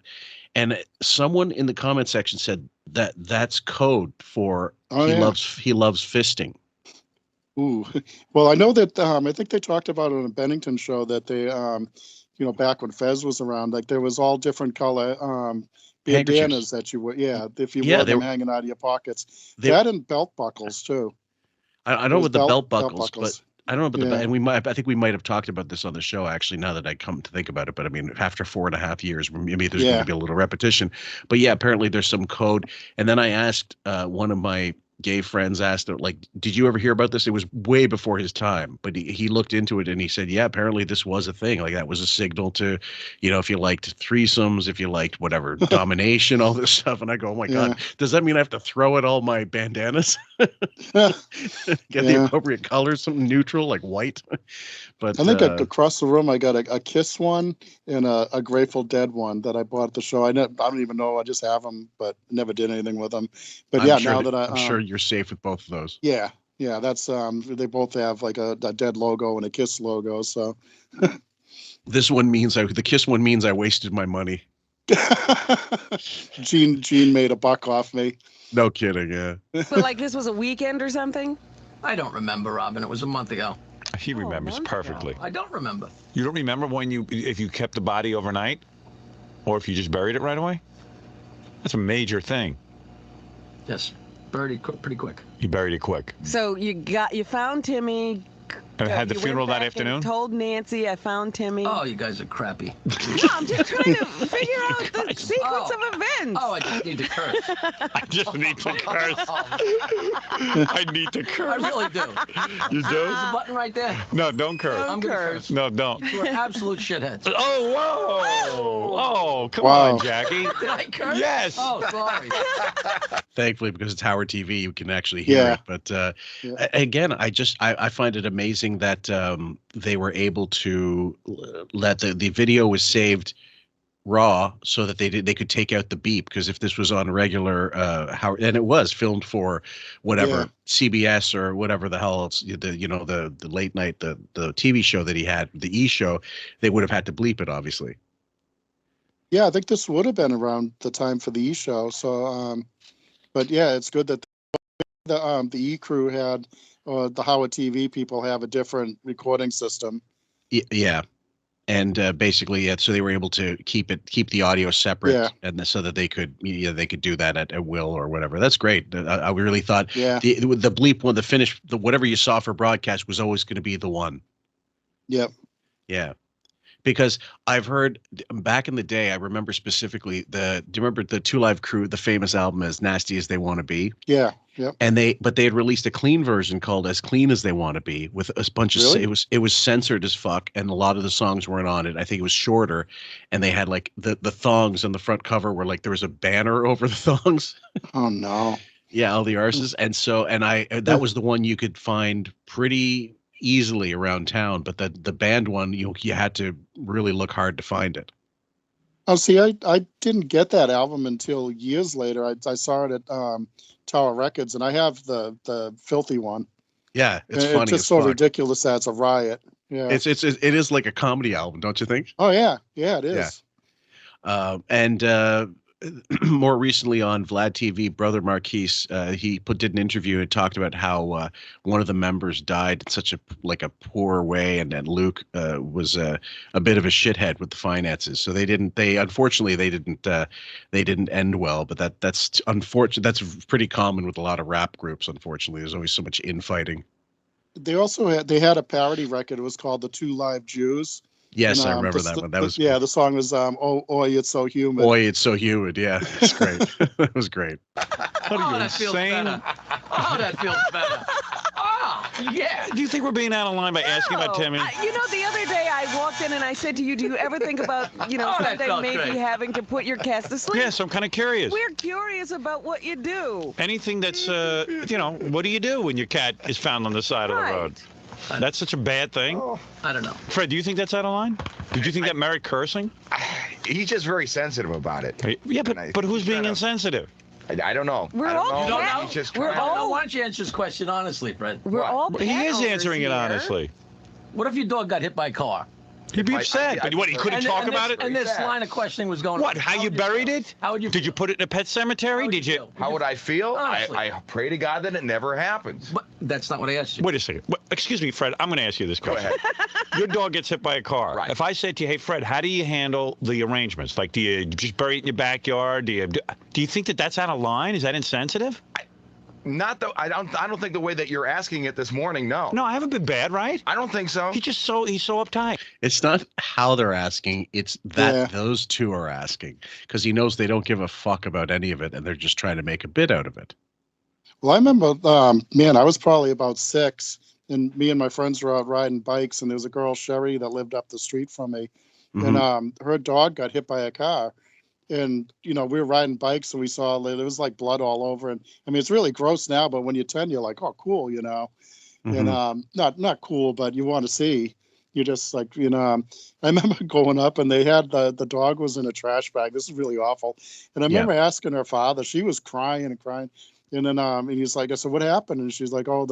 And someone in the comment section said that's code for he loves fisting.
Ooh, well, I know that I think they talked about it on a Bennington show that they, back when Fez was around, like there was all different color bandanas that you would, if you wore them hanging out of your pockets. That and belt buckles too.
I don't know with the belt buckles, but I don't know about and I think we might have talked about this on the show actually. Now that I come to think about it, but I mean, after 4.5 years, maybe there's going to be a little repetition. But yeah, apparently there's some code. And then I asked one of my gay friends, like, did you ever hear about this? It was way before his time, but he looked into it and he said, yeah, apparently this was a thing. Like that was a signal to, if you liked threesomes, if you liked whatever domination, all this stuff. And I go, oh my God, does that mean I have to throw out all my bandanas? Get the appropriate colors, something neutral like white. But
I think across the room I got a Kiss one and a Grateful Dead one that I bought at the show. I don't even know. I just have them, but never did anything with them. But I'm sure
you're safe with both of those.
Yeah, that's they both have like a Dead logo and a Kiss logo. So
this one means the Kiss one means I wasted my money.
Gene made a buck off me.
No kidding, yeah.
But like this was a weekend or something?
I don't remember, Robin. It was a month ago.
He remembers perfectly.
I don't remember.
You don't remember if you kept the body overnight, or if you just buried it right away? That's a major thing.
Yes, buried it pretty quick.
You buried it quick.
So you found Timmy.
And had the funeral that afternoon?
Told Nancy I found Timmy.
Oh, you guys are crappy.
No, I'm just trying to figure out the sequence of events.
Oh, I just need to curse.
I just need to curse. I need to curse.
I really do.
You do?
There's a button right there.
No, don't curse.
I'm going to curse.
No, don't.
You are absolute shitheads.
Oh, whoa. Oh, come on, Jackie.
Did I curse?
Yes.
Oh, sorry.
Thankfully, because it's Howard TV, you can actually hear it. But again, I find it amazing that they were able to let the video was saved raw so that they could take out the beep, because if this was on regular and it was filmed for whatever CBS or whatever the hell else, the late night the TV show that he had, the E show, they would have had to bleep it, obviously.
Yeah, I think this would have been around the time for the E show. So but yeah, it's good that the E crew had the Howard TV people have a different recording system.
Yeah. And basically, so they were able to keep the audio separate, and so that they could do that at will or whatever. That's great. I really thought the bleep one, the whatever you saw for broadcast was always going to be the one.
Yep.
Yeah. Because I've heard back in the day, I remember specifically do you remember the Two Live Crew, the famous album As Nasty as They Want to Be?
Yeah. Yep.
And they had released a clean version called As Clean as They Want to Be, with a bunch of it was censored as fuck, and a lot of the songs weren't on it. I think it was shorter, and they had like the thongs on the front cover were like there was a banner over the thongs.
Oh no.
Yeah, all the arses. And so that was the one you could find pretty easily around town, but the band one, you had to really look hard to find it.
Oh, see, I didn't get that album until years later. I saw it at Tower Records, and I have the filthy one.
Yeah, it's funny.
It's just so ridiculous that it's a riot. Yeah,
it is like a comedy album, don't you think?
Oh yeah, it is.
Yeah. And more recently on Vlad TV, Brother Marquise, he did an interview and talked about how one of the members died in such a poor way, and Luke was a bit of a shithead with the finances. So unfortunately they didn't end well. But that's unfortunate. That's pretty common with a lot of rap groups. Unfortunately, there's always so much infighting.
They also had a parody record. It was called The Two Live Jews.
Yes, I remember that one. That was
the song was "Oh, Oi, It's So Humid."
Oi, it's so humid. Yeah, it's great. That was great.
That feels better. Oh, that feels better. Oh, yeah.
Do you think we're being out of line by asking about Timmy?
The other day I walked in and I said to you, do you ever think about, someday maybe having to put your cats to sleep?
Yes, I'm kind of curious.
We're curious about what you do.
Anything that's, what do you do when your cat is found on the side of the road? That's such a bad thing.
Oh, I don't know.
Fred, do you think that's out of line? Did you think that merit cursing?
He's just very sensitive about it.
Yeah, but who's being insensitive?
I don't know.
We're all
You don't know?
He's just
Why don't you answer this question honestly, Fred?
We're all
He is answering it honestly.
What if your dog got hit by a car?
He'd be upset. But what, he couldn't talk about it?
And this line of questioning was going on.
What, how you buried it?
How would you
Did you put it in a pet cemetery? Did you?
How would I feel?
Honestly.
I pray to God that it never happens.
But that's not what I asked you.
Wait a second. Excuse me, Fred. I'm going to ask you this question.
Go ahead.
Your dog gets hit by a car.
Right.
If I said to you, hey, Fred, how do you handle the arrangements? Like, do you just bury it in your backyard? Do you think that that's out of line? Is that insensitive?
I don't think the way that you're asking it this morning. No.
No, I haven't been bad, right?
I don't think so.
He's so uptight.
It's not how they're asking; it's that those two are asking, because he knows they don't give a fuck about any of it, and they're just trying to make a bit out of it.
Well, I remember, I was probably about 6, and me and my friends were out riding bikes, and there was a girl, Sherry, that lived up the street from me, and her dog got hit by a car. And, we were riding bikes and we saw there was like blood all over. And I mean, it's really gross now, but when you're 10, you're like, oh, cool, and not cool, but you want to see. You just like, I remember going up and they had the dog was in a trash bag. This is really awful. And I remember asking her father, she was crying and crying. And then and he's like, I said, what happened? And she's like, oh,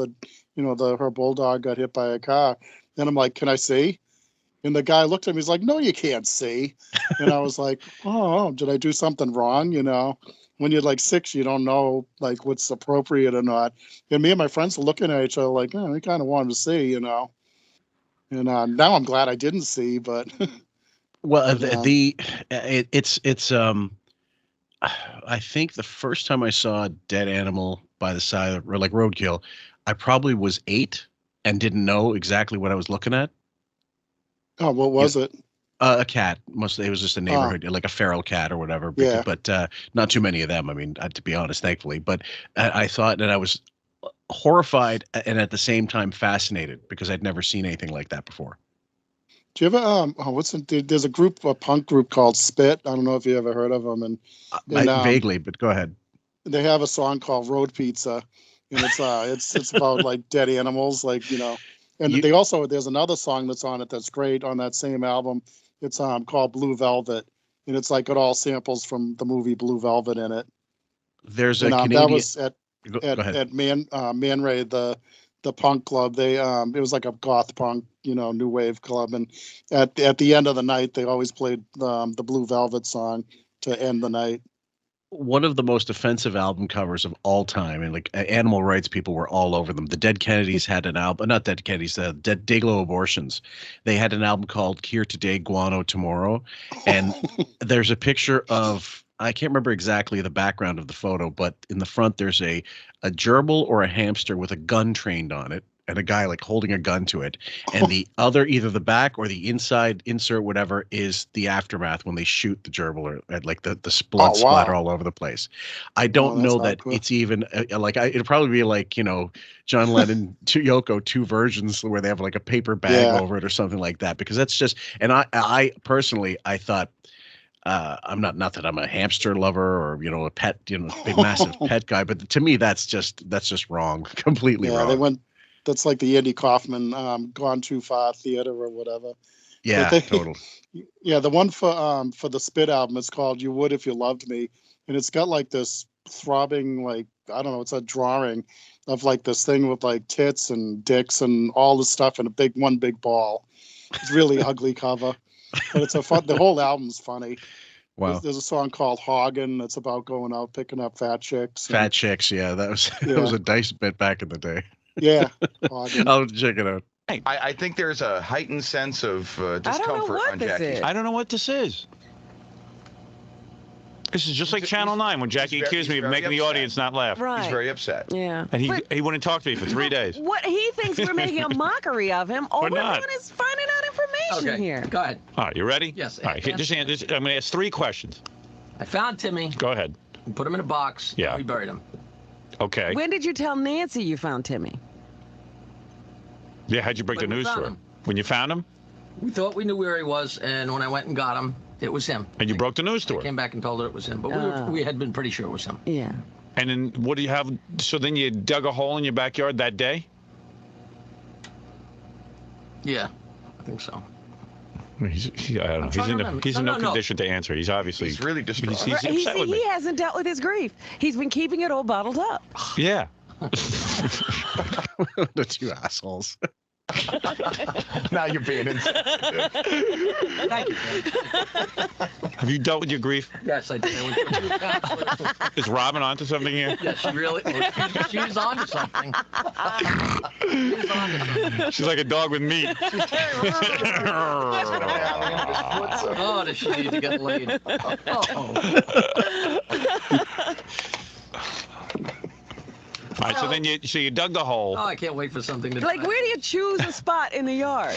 her bulldog got hit by a car. And I'm like, can I see? And the guy looked at me, he's like, no, you can't see. And I was like, oh, did I do something wrong? When you're like 6, you don't know like what's appropriate or not. And me and my friends are looking at each other like, we kind of wanted to see, And now I'm glad I didn't see, but.
Well, I think the first time I saw a dead animal by the side of, or like roadkill, I probably was 8 and didn't know exactly what I was looking at.
Oh, what was it?
A cat. Mostly, it was just a neighborhood, like a feral cat or whatever.
Yeah.
But not too many of them. I mean, to be honest, thankfully. But I thought that I was horrified and at the same time fascinated because I'd never seen anything like that before.
Do you ever? There's a punk group called Spit. I don't know if you ever heard of them. And
vaguely, but go ahead.
They have a song called Road Pizza, and it's about like dead animals, like And there's another song that's on it that's great on that same album. It's called Blue Velvet, and it's like got all samples from the movie Blue Velvet in it.
There's
And,
a Canadian.
that was at Man Ray, the punk club. They it was like a goth punk, new wave club, and at the end of the night they always played the Blue Velvet song to end the night.
One of the most offensive album covers of all time, and like animal rights people were all over them. The Dead Kennedys had an album, not Dead Kennedys, Dead Dayglow Abortions. They had an album called Here Today, Guano Tomorrow, and there's a picture of, I can't remember exactly the background of the photo, but in the front there's a gerbil or a hamster with a gun trained on it, and a guy like holding a gun to it, and the other, either the back or the inside insert, whatever, is the aftermath when they shoot the gerbil, or like the blood splatter all over the place. I don't know that it's even it'd probably be like, John Lennon to Yoko, two versions where they have like a paper bag over it or something like that, because that's just, and I personally, I thought, I'm not that I'm a hamster lover or, a pet, big massive pet guy, but to me, that's just wrong, completely wrong.
That's like the Andy Kaufman Gone Too Far theater or whatever.
Yeah, total.
Yeah, the one for the Spit album, it's called You Would If You Loved Me. And it's got like this throbbing, like, I don't know, it's a drawing of like this thing with like tits and dicks and all the stuff in one big ball. It's really ugly cover. But it's the whole album's funny.
Wow.
There's a song called Hagen that's about going out picking up fat chicks.
Fat chicks, yeah. That was a dice bit back in the day.
Yeah.
I'll check it out.
I think there's a heightened sense of discomfort on Jackie.
I don't know what this is. This is just like Channel 9 when Jackie accused me of making the audience not laugh.
Right.
He's very upset.
Yeah.
And he wouldn't talk to me for 3 days.
What he thinks we're making a mockery of him. All we're doing is finding out information here.
Go ahead.
All right, you ready?
Yes.
All right, I'm going to ask 3 questions.
I found Timmy.
Go ahead.
We put him in a box.
Yeah.
We buried him.
Okay.
When did you tell Nancy you found Timmy?
Yeah, how'd you break the news to her? When you found him?
We thought we knew where he was, and when I went and got him, it was him.
And you broke the news to her?
I came back and told her it was him, but we had been pretty sure it was him.
Yeah.
And then what do you have? So then you dug a hole in your backyard that day?
Yeah, I think so.
He's in no condition to answer. He's obviously...
He's really distraught.
He's upset with me.
He hasn't dealt with his grief. He's been keeping it all bottled up.
Yeah.
The two assholes.
Now you're being insensitive.
Thank you.
Have you dealt with your grief?
Yes, I did.
Is Robin onto something here?
Yeah, she really. She's onto something. She's onto something.
She's like a dog with meat.
Oh, does she need to get laid? Oh.
All right, so then you dug the hole.
Oh, I can't wait for something to.
Like, where do you choose a spot in the yard?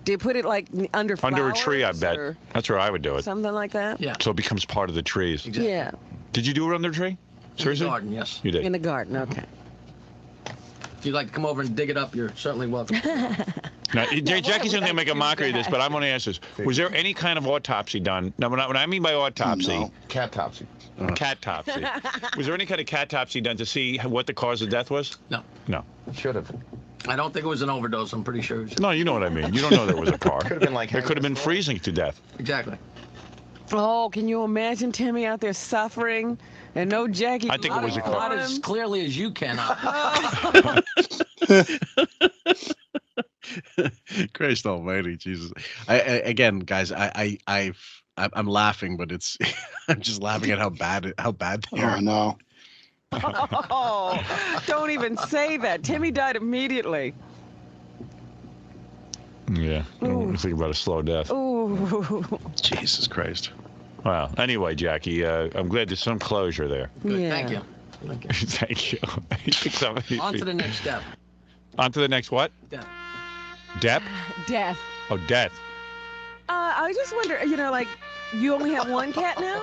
Do you put it like under flowers?
Under a tree, I bet. That's where I would do it.
Something like that?
Yeah.
So it becomes part of the trees.
Exactly.
Yeah.
Did you do it under a tree? Seriously?
In the garden, yes.
You did?
In the garden, okay.
If you'd like to come over and dig it up, you're certainly welcome.
Now, Jackie's going to make a mockery of this, but I'm going to ask this. Was there any kind of autopsy done? Now, when I mean by autopsy...
No. Cat-topsy.
Cat-topsy. Was there any kind of cat-topsy done to see what the cause of death was?
No.
No.
Should have.
I don't think it was an overdose. I'm pretty sure.
No, you know what I mean. You don't know there was a car.
Could have been like...
It could have been freezing to death.
Exactly.
Oh, can you imagine Timmy out there suffering and no Jackie?
I think it was a car.
Not as clearly as you cannot.
Christ Almighty, Jesus! Again, guys, I'm laughing, but it's I'm just laughing at how bad they are.
Oh no!
Oh, don't even say that. Timmy died immediately.
Yeah, I'm thinking about a slow death.
Ooh.
Jesus Christ!
Wow. Anyway, Jackie, I'm glad there's some closure there.
Good.
Yeah.
Thank you.
Thank you.
On to the next step.
On to the next what?
Death.
Death?
Death.
Oh, death.
I just wonder, like, you only have one cat now?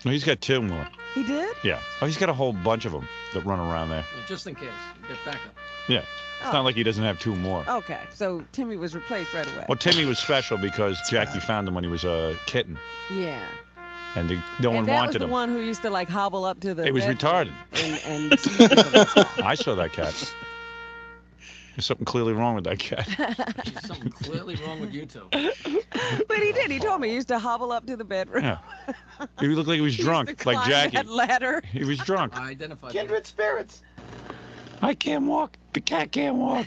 No, he's got 2 more.
He did?
Yeah. Oh, he's got a whole bunch of them that run around there.
Just in case. Get backup.
Yeah. It's not like he doesn't have 2 more.
Okay, so Timmy was replaced right away.
Well, Timmy was special because Jackie found him when he was a kitten.
Yeah.
And no one wanted him.
That was the one who used to, like, hobble up to the...
It was retarded.
And
I saw that cat. There's something clearly wrong with that cat.
There's something clearly wrong with you two.
But he did. He told me he used to hobble up to the bedroom.
Yeah. He looked like he was drunk, like Jackie.
That ladder.
He was drunk.
I identified.
Kindred spirits.
I can't walk. The cat can't walk.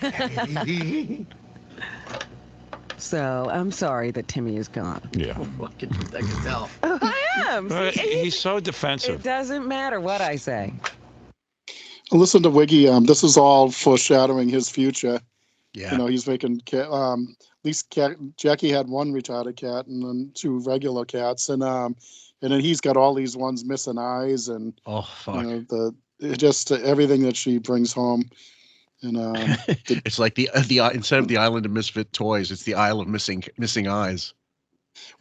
So I'm sorry that Timmy is gone.
Yeah.
I can tell.
I am. See,
He's so defensive.
It doesn't matter what I say.
Listen to Wiggy. This is all foreshadowing his future.
Yeah.
You know, he's making cat. At least Jackie had one retarded cat and then 2 regular cats, and then he's got all these ones missing eyes and
fuck.
You know, just everything that she brings home. And
it's like the instead of the island of misfit toys, it's the Isle of missing eyes.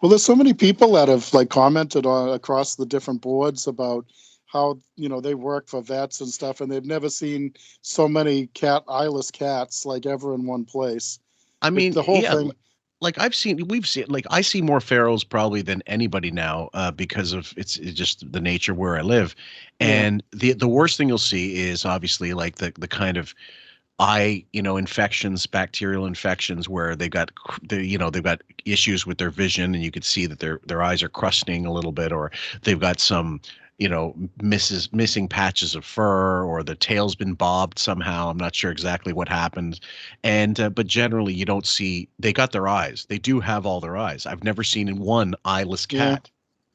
Well, there's so many people that have like commented on across the different boards about how, you know, they work for vets and stuff, and they've never seen so many eyeless cats like ever in one place.
I mean,
the whole thing.
Like we've seen, like I see more ferals probably than anybody now because of it's just the nature where I live, and the worst thing you'll see is obviously like the kind of eye, infections, bacterial infections where they've got issues with their vision, and you could see that their eyes are crusting a little bit, or they've got some missing patches of fur, or the tail's been bobbed somehow. I'm not sure exactly what happened. And but generally you don't see they got their eyes. They do have all their eyes. I've never seen one eyeless cat.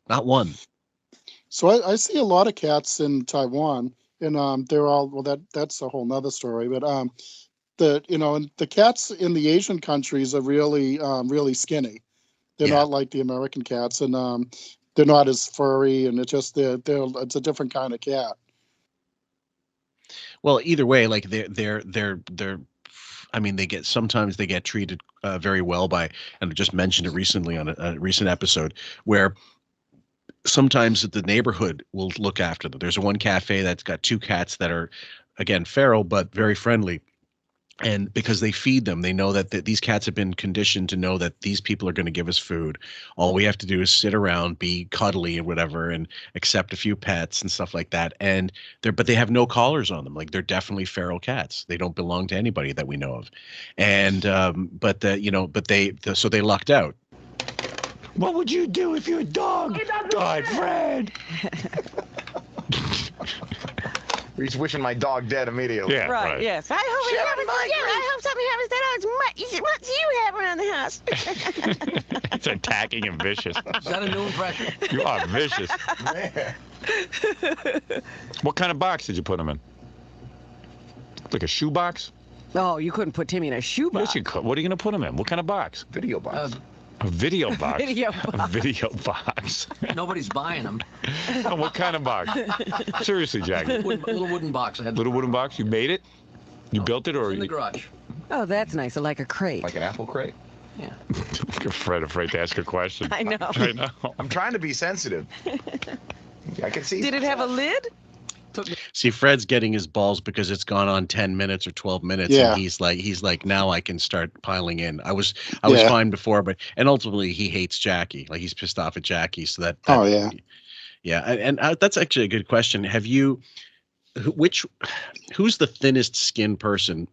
Not one.
So I see a lot of cats in Taiwan, and they're all, well, that's a whole nother story, but and the cats in the Asian countries are really really skinny. They're not like the American cats, and they're not as furry, and it's just it's a different kind of cat.
Well, either way, like they're I mean, sometimes they get treated very well by, and I just mentioned it recently on a recent episode, where sometimes the neighborhood will look after them. There's one cafe that's got 2 cats that are, again, feral but very friendly. And because they feed them, they know that these cats have been conditioned to know that these people are going to give us food. All we have to do is sit around, be cuddly and whatever, and accept a few pets and stuff like that. And but they have no collars on them. Like, they're definitely feral cats. They don't belong to anybody that we know of. And so they lucked out.
What would you do if your dog died, Fred?
He's wishing my dog dead immediately.
Yeah, right.
Yes. I hope something happens to what you have around the house.
It's attacking and vicious.
Is that a new impression?
You are vicious. What kind of box did you put him in? Like a shoe box?
Oh, you couldn't put Timmy in a shoe box.
Yes, you could. What are you going to put him in? What kind of box?
Video box.
A video box.
Video box.
A video box.
Nobody's buying them.
Oh, what kind of box? Seriously, Jackie.
Little wooden box.
Little wooden box? You made it? You built it, or
in the garage?
Oh, that's nice. Like a crate.
Like an apple crate?
Yeah.
Fred afraid to ask a question.
I know.
I know.
I'm trying to be sensitive. I can see.
Did it have a lid?
See, Fred's getting his balls because it's gone on 10 minutes or 12 minutes.
Yeah.
And he's like, now I can start piling in. I was fine before, and ultimately he hates Jackie. Like, he's pissed off at Jackie. So that
Oh, yeah.
Yeah. And that's actually a good question. Have you, who's the thinnest skinned person?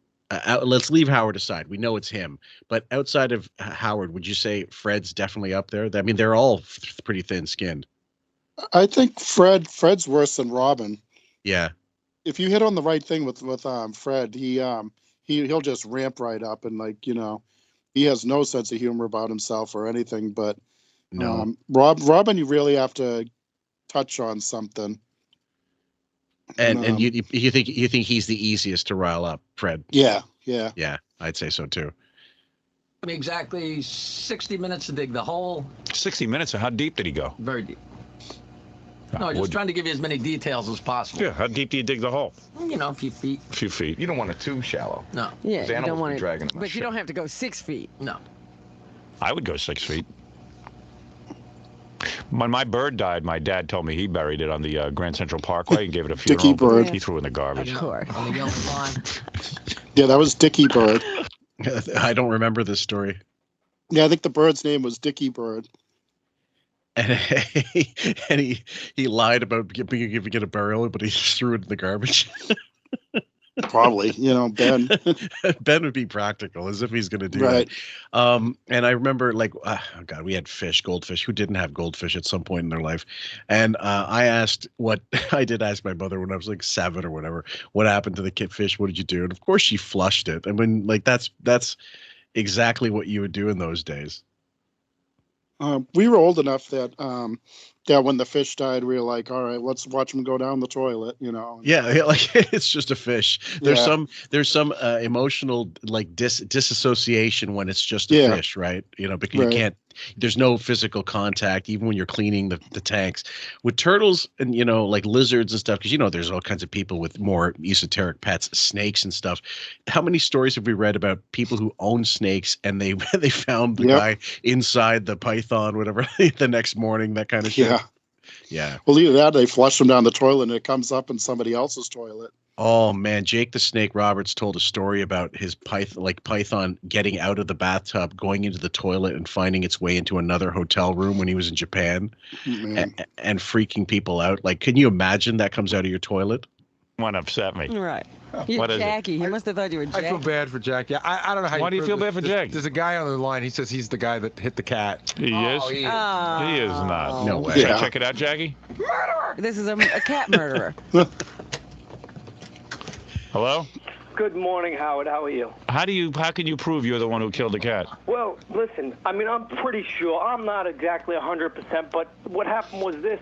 Let's leave Howard aside. We know it's him, but outside of Howard, would you say Fred's definitely up there? I mean, they're all pretty thin skinned.
I think Fred's worse than Robin.
Yeah.
If you hit on the right thing with Fred, he'll just ramp right up, and he has no sense of humor about himself or anything. But
no,
Robin, you really have to touch on something.
And you think he's the easiest to rile up, Fred?
Yeah.
Yeah, I'd say so too.
Exactly 60 minutes to dig the hole.
60 minutes? How deep did he go?
Very deep. No, just trying to give you as many details as possible.
Yeah, how deep do you dig the hole?
A few feet.
A few feet.
You don't want it too shallow.
No.
Yeah, you don't want
dragging it.
But you don't have to go 6 feet.
No.
I would go 6 feet. When my bird died, my dad told me he buried it on the Grand Central Parkway and gave it a funeral.
Dickie bird.
He threw it in the garbage.
Of course.
On the yellow line.
Yeah, that was Dickie Bird.
I don't remember this story.
Yeah, I think the bird's name was Dickie Bird.
And he lied about giving it a burial, but he just threw it in the garbage.
Probably, Ben.
Ben would be practical, as if he's going to do
Right.
that. And I remember, like, oh God, we had goldfish. Who didn't have goldfish at some point in their life? And I did ask my mother when I was like 7 or whatever, what happened to the fish? What did you do? And of course she flushed it. I mean, like that's exactly what you would do in those days.
We were old enough that when the fish died, we were like, all right, let's watch him go down the toilet,
Yeah, like it's just a fish. There's some emotional like disassociation when it's just a fish, right? Because you can't. There's no physical contact even when you're cleaning the tanks. With turtles and like lizards and stuff, because there's all kinds of people with more esoteric pets, snakes and stuff. How many stories have we read about people who own snakes and they found the guy inside the python, whatever, the next morning, that kind of shit? Yeah.
Well, either that, they flush them down the toilet and it comes up in somebody else's toilet.
Oh man, Jake the Snake Roberts told a story about his python getting out of the bathtub, going into the toilet, and finding its way into another hotel room when he was in Japan, and freaking people out. Like, can you imagine that comes out of your toilet?
One upset me.
Right. You're Jackie. He must have thought you were Jackie.
I feel bad for Jackie. I don't know how.
Why do you feel bad for Jackie?
There's a guy on the line. He says he's the guy that hit the cat.
He is? He is not.
No way.
Can I check it out, Jackie?
Murderer! This is a cat murderer.
Hello?
Good morning, Howard. How are you?
How can you prove you're the one who killed the cat?
Well, listen, I mean, I'm pretty sure. I'm not exactly 100%, but what happened was this.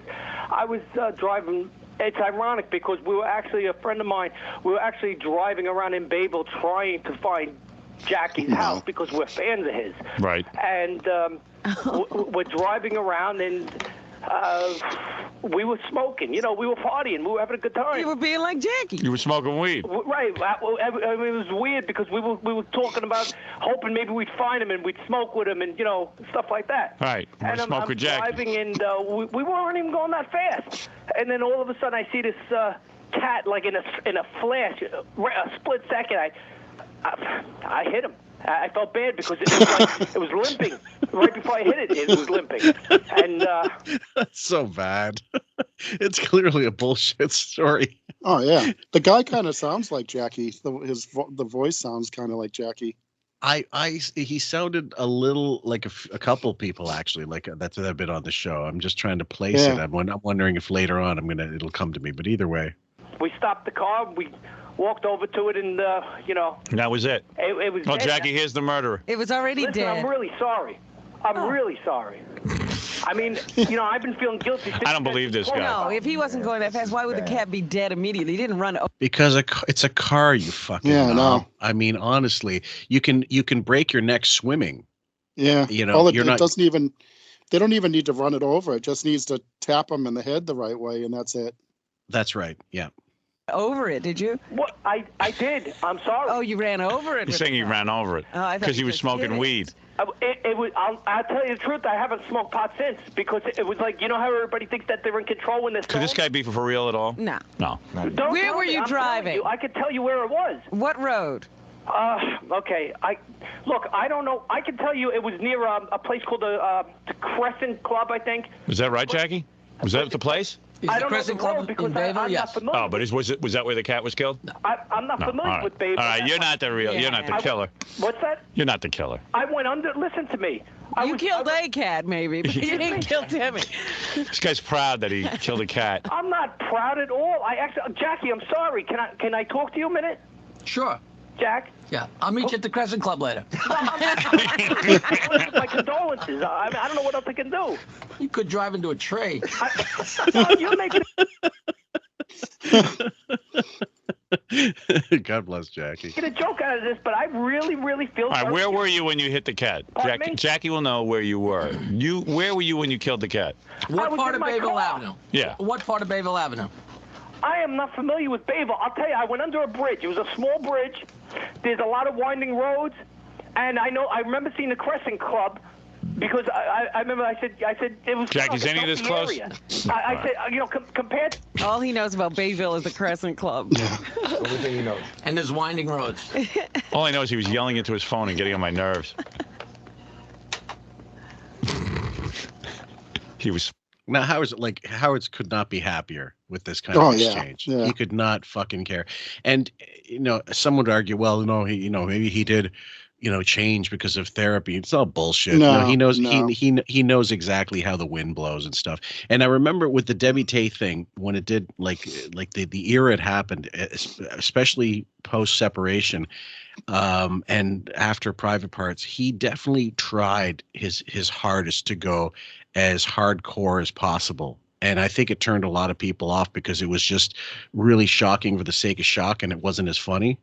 I was driving. It's ironic because we were actually, a friend of mine, we were actually driving around in Babel trying to find Jackie's house because we're fans of his.
Right.
And we're driving around and we were smoking. We were partying. We were having a good time.
You were being like Jackie.
You were smoking weed.
Right. I mean, it was weird because we were talking about hoping maybe we'd find him and we'd smoke with him and stuff like that.
Right.
And I'm
with Jackie.
driving and we weren't even going that fast. And then all of a sudden I see this cat like in a flash, a split second. I hit him. I felt bad because it was like, it was limping. Right before I hit it, it was limping. And
that's so bad. It's clearly a bullshit story.
Oh yeah, the guy kind of sounds like Jackie. The voice sounds kind of like Jackie.
He sounded a little like a couple people actually, like that have been on the show. I'm just trying to place it. I'm wondering if later on it'll come to me. But either way,
we stopped the car. We walked over to it, and
that was it.
It was.
Oh,
dead.
Jackie, here's the murderer.
It was already dead.
I'm really sorry. I'm really sorry. I mean, I've been feeling guilty.
I don't believe this guy.
No, if he wasn't going that fast, why would the cat be dead immediately? He didn't run.
Because it's a car, you fucking.
Yeah, no.
I mean, honestly, you can break your neck swimming.
Yeah.
You're not.
Doesn't even. They don't even need to run it over. It just needs to tap them in the head the right way, and that's it.
That's right. Yeah.
Over it, did you?
What? I did. I'm sorry.
Oh, you ran over it.
He's saying he ran over it because he was smoking weed.
It was. I'll tell you the truth. I haven't smoked pot since because it was like how everybody thinks that they're in control when they're.
Could this guy be for real at all?
No.
No.
Where were you driving?
I could tell you where it was.
What road?
Okay. I don't know. I can tell you it was near a place called the Crescent Club, I think.
Was that right, Jackie? Was that the place?
I don't know the road because I'm not familiar.
Oh, but was that where the cat was killed?
I'm not familiar with Babel.
All right, you're not the real. You're not the killer.
What's that?
You're not the killer.
I went under. Listen to me.
You killed a cat, maybe, but you didn't kill Timmy.
This guy's proud that he killed a cat.
I'm not proud at all. Jackie, I'm sorry. Can I talk to you a minute?
Sure.
Jack?
Yeah, I'll meet you at the Crescent Club later.
My condolences. I don't know what else I can do.
You could drive into a tree.
You're making
God bless Jackie.
Get a joke out of this, but I really, really feel.
All right, where were you when you hit the cat? Jackie will know where you were. Where were you when you killed the cat?
What part of Bayville Avenue?
Yeah.
What part of Bayville Avenue?
I am not familiar with Babel. I'll tell you, I went under a bridge. It was a small bridge. There's a lot of winding roads, and I remember seeing the Crescent Club because I remember I said it was.
Jackie's any of this close?
I said compared.
All he knows about Bayville is the Crescent Club.
Yeah. Only thing he knows.
And there's winding roads.
All I know is he was yelling into his phone and getting on my nerves. He was.
Now, Howard's could not be happier with this kind of exchange.
Yeah.
He could not fucking care. And some would argue, well, maybe he did, change because of therapy. It's all bullshit.
No,
he knows
no.
he knows exactly how the wind blows and stuff. And I remember with the Debbie Tate thing when it did like the era it happened, especially post separation. And after Private Parts, he definitely tried his hardest to go as hardcore as possible. And I think it turned a lot of people off because it was just really shocking for the sake of shock, and it wasn't as funny.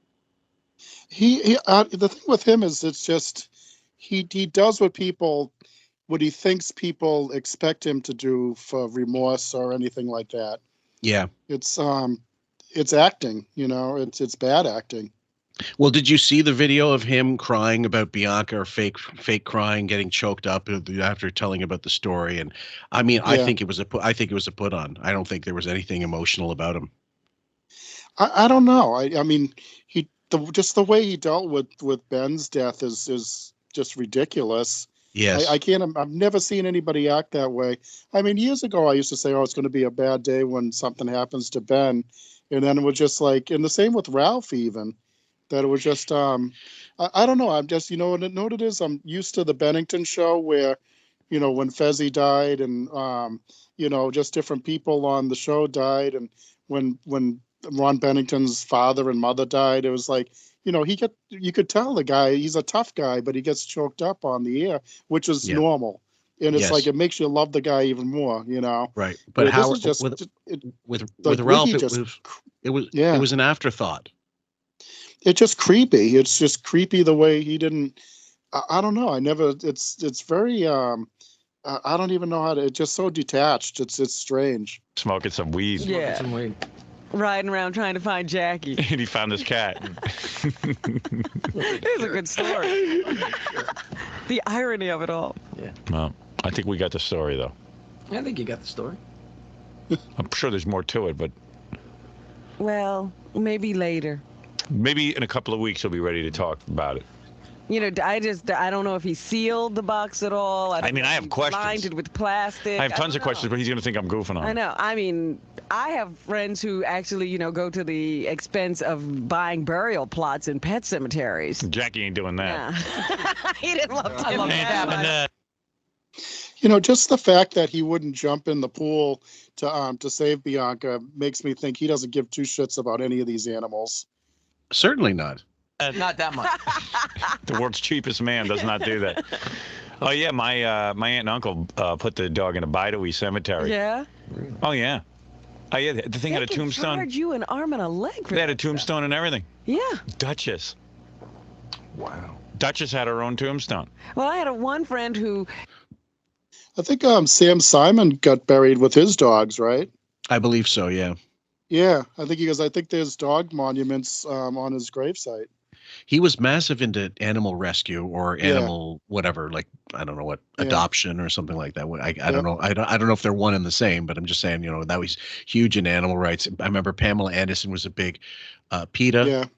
The thing with him is it's just he does what he thinks people expect him to do for remorse or anything like that.
Yeah.
It's acting, it's bad acting.
Well, did you see the video of him crying about Bianca, or fake crying, getting choked up after telling about the story? And I mean, I think it was a put on. I don't think there was anything emotional about him.
I don't know. I mean, just the way he dealt with Ben's death is just ridiculous.
Yes.
I've never seen anybody act that way. I mean, years ago, I used to say, oh, it's going to be a bad day when something happens to Ben. And then it was just like, and the same with Ralph even. That it was just, I don't know. I'm just, know what it is? I'm used to the Bennington show where, when Fezzi died and, just different people on the show died. And when Ron Bennington's father and mother died, it was like, you could tell the guy, he's a tough guy, but he gets choked up on the air, which is normal. And it's like, it makes you love the guy even more,
Right. But how with Ralph, it was an afterthought.
It's just creepy. It's just creepy the way he didn't. I don't know. It's very. I don't even know how to. It's just so detached. It's strange.
Smoking some weed.
Yeah.
Some weed.
Riding around trying to find Jackie.
And he found his cat.
It's a good story. The irony of it all.
Yeah.
Well, I think we got the story though.
I think you got the story.
I'm sure there's more to it, but.
Well, maybe later.
Maybe in a couple of weeks he'll be ready to talk about it.
I don't know if he sealed the box at all.
I have questions.
Lined it with plastic.
I have tons of questions, but he's going to think I'm goofing on him.
I know. I mean, I have friends who actually, go to the expense of buying burial plots in pet cemeteries.
Jackie ain't doing that.
Yeah. He didn't love Timmy that much.
Just the fact that he wouldn't jump in the pool to save Bianca makes me think he doesn't give two shits about any of these animals.
Certainly not.
Not that much.
The world's cheapest man does not do that. Oh yeah, my aunt and uncle put the dog in a Bidewee cemetery.
Yeah.
Oh yeah. Oh yeah. The thing had a tombstone.
They charge you an arm and a leg for
They had a tombstone and everything.
Yeah.
Duchess.
Wow.
Duchess had her own tombstone.
Well, I had one friend who.
I think Sam Simon got buried with his dogs, right?
I believe so. Yeah.
Yeah, I think there's dog monuments on his gravesite.
He was massive into animal rescue or animal whatever, like I don't know what, adoption or something like that. I don't know. I don't know if they're one and the same, but I'm just saying, that was huge in animal rights. I remember Pamela Anderson was a big PETA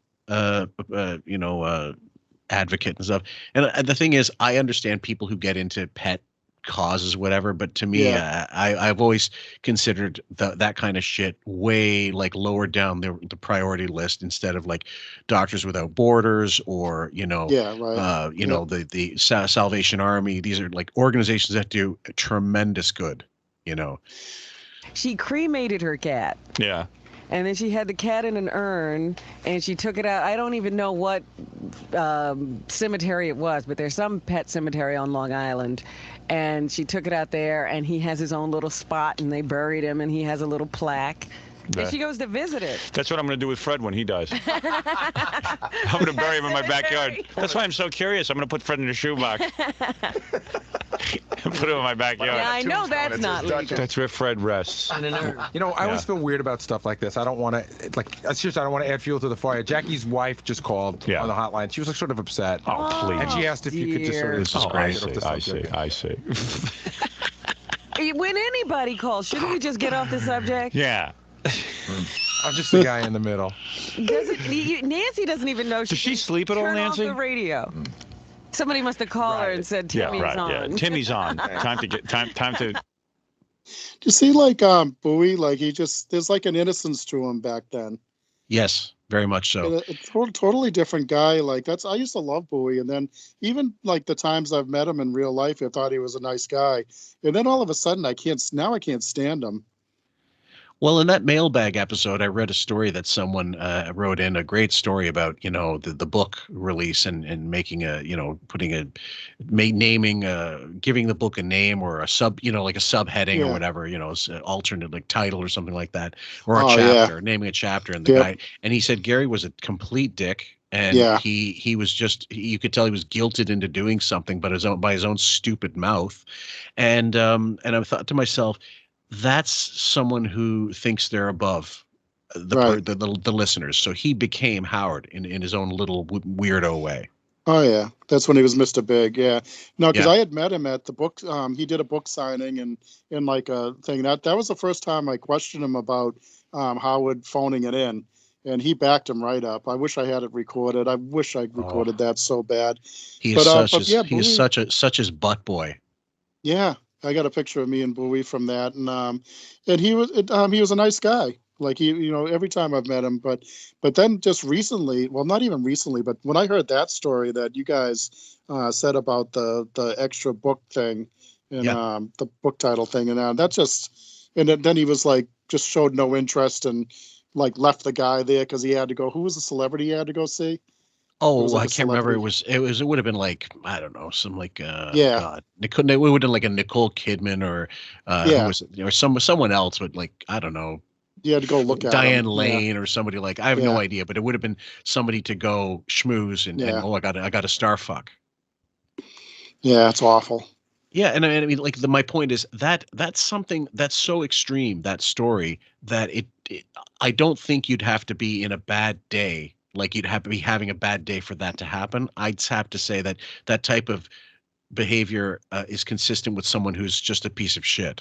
advocate and stuff. And the thing is, I understand people who get into pet causes, whatever, but to me, I've always considered that kind of shit way like lower down the priority list instead of like Doctors Without Borders or the Salvation Army. These are like organizations that do tremendous good.
She cremated her cat.
Yeah.
And then she had the cat in an urn, and she took it out. I don't even know what cemetery it was, but there's some pet cemetery on Long Island. And she took it out there, and he has his own little spot, and they buried him, and he has a little plaque. And she goes to visit it.
That's what I'm going to do with Fred when he dies. I'm going to bury him in my backyard. That's why I'm so curious. I'm going to put Fred in a shoebox. Put him in my backyard.
Yeah, I know that's not legal.
That's where Fred rests.
I always feel weird about stuff like this. I don't want to, I don't want to add fuel to the fire. Jackie's wife just called on the hotline. She was like sort of upset.
Oh, please.
And she asked if you could just sort of
I see.
When anybody calls, shouldn't we just get off the subject?
Yeah.
I'm just the guy in the middle.
Nancy doesn't even know.
Does she sleep at all, Nancy?
Turn off the radio. Somebody must have called her and said Timmy's on.
Yeah, Timmy's on. Time to.
You see, like Bowie, like there's like an innocence to him back then.
Yes, very much so.
A totally different guy. Like I used to love Bowie, and then even like the times I've met him in real life, I thought he was a nice guy, and then all of a sudden I can't stand him.
Well, in that mailbag episode, I read a story that someone wrote in, a great story about, the book release and making giving the book a name or a sub, like a subheading or whatever, alternate like title or something like that, or a chapter, naming a chapter. And the guy, and he said Gary was a complete dick. And he was just, you could tell he was guilted into doing something, but by his own stupid mouth. And I thought to myself, that's someone who thinks they're above the listeners. So he became Howard in his own little weirdo way.
Oh yeah, that's when he was Mr. Big. Yeah, no, because I had met him at the book. He did a book signing and in like a thing that was the first time I questioned him about Howard phoning it in, and he backed him right up. I wish I had it recorded. I wish I recorded that so bad.
He is such his butt boy.
Yeah. I got a picture of me and Bowie from that, and he was a nice guy. Like every time I've met him, but then just recently, well, not even recently, but when I heard that story that you guys said about the extra book thing and the book title thing, and then he was like just showed no interest and like left the guy there because he had to go. Who was the celebrity he had to go see?
Oh, I can't remember. It would have been like, I don't know, some like God. It would have been like a Nicole Kidman or who was it? Or someone else, but like I don't know.
You had to go look at
Diane Lane or somebody like I have no idea, but it would have been somebody to go schmooze and I got a star fuck.
Yeah, it's awful.
Yeah, and I mean, like my point is that's something that's so extreme, that story, that I don't think you'd have to be in a bad day. Like you'd have to be having a bad day for that to happen. I'd have to say that type of behavior is consistent with someone who's just a piece of shit.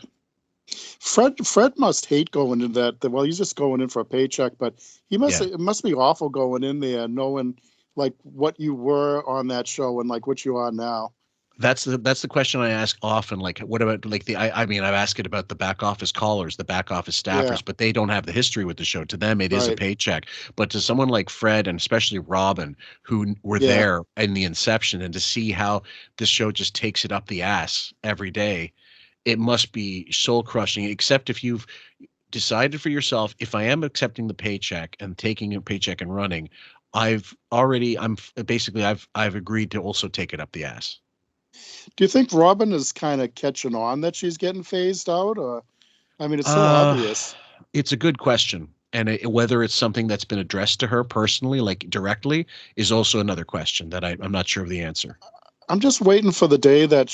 Fred must hate going into that. Well, he's just going in for a paycheck, but it must be awful going in there knowing like what you were on that show and like what you are now.
That's the question I ask often. Like, what about like I mean, I've asked it about the back office callers, the back office staffers, but they don't have the history with the show. To them, it is a paycheck. But to someone like Fred and especially Robin, who were there in the inception, and to see how this show just takes it up the ass every day, it must be soul crushing. Except if you've decided for yourself, if I am accepting the paycheck and taking a paycheck and running, I've agreed to also take it up the ass.
Do you think Robin is kind of catching on that she's getting phased out? Or, I mean, it's so obvious.
It's a good question. And whether it's something that's been addressed to her personally, like directly, is also another question that I'm not sure of the answer.
I'm just waiting for the day that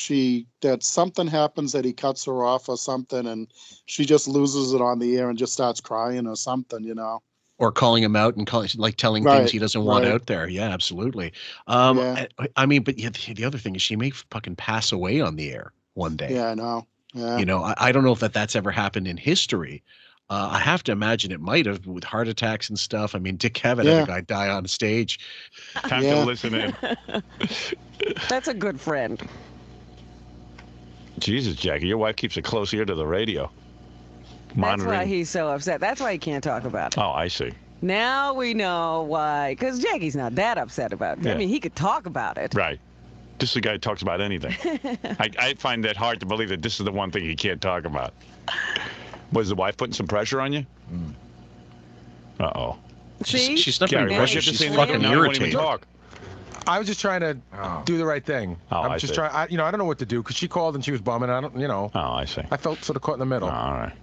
something happens, that he cuts her off or something, and she just loses it on the air and just starts crying or something,
Or calling him out and telling things he doesn't want out there. Yeah, absolutely. I mean, but the other thing is she may fucking pass away on the air one day.
Yeah, I know. Yeah.
I don't know if that's ever happened in history. I have to imagine it might have with heart attacks and stuff. I mean, Dick Cavett had a guy die on stage.
Time to listen in.
That's a good friend.
Jesus, Jackie, your wife keeps a close ear to the radio.
Monitoring. That's why he's so upset. That's why he can't talk about it.
Oh, I see.
Now we know why. Because Jackie's not that upset about it. Yeah. I mean, he could talk about it.
Right. This is the guy who talks about anything. I find that hard to believe that this is the one thing he can't talk about. Was the wife putting some pressure on you? Uh-oh.
See?
She's not putting pressure. She's fucking irritated.
I was just trying to do the right thing. I'm just trying. I don't know what to do because she called and she was bumming. I don't.
Oh, I see.
I felt sort of caught in the middle.
Oh, all right.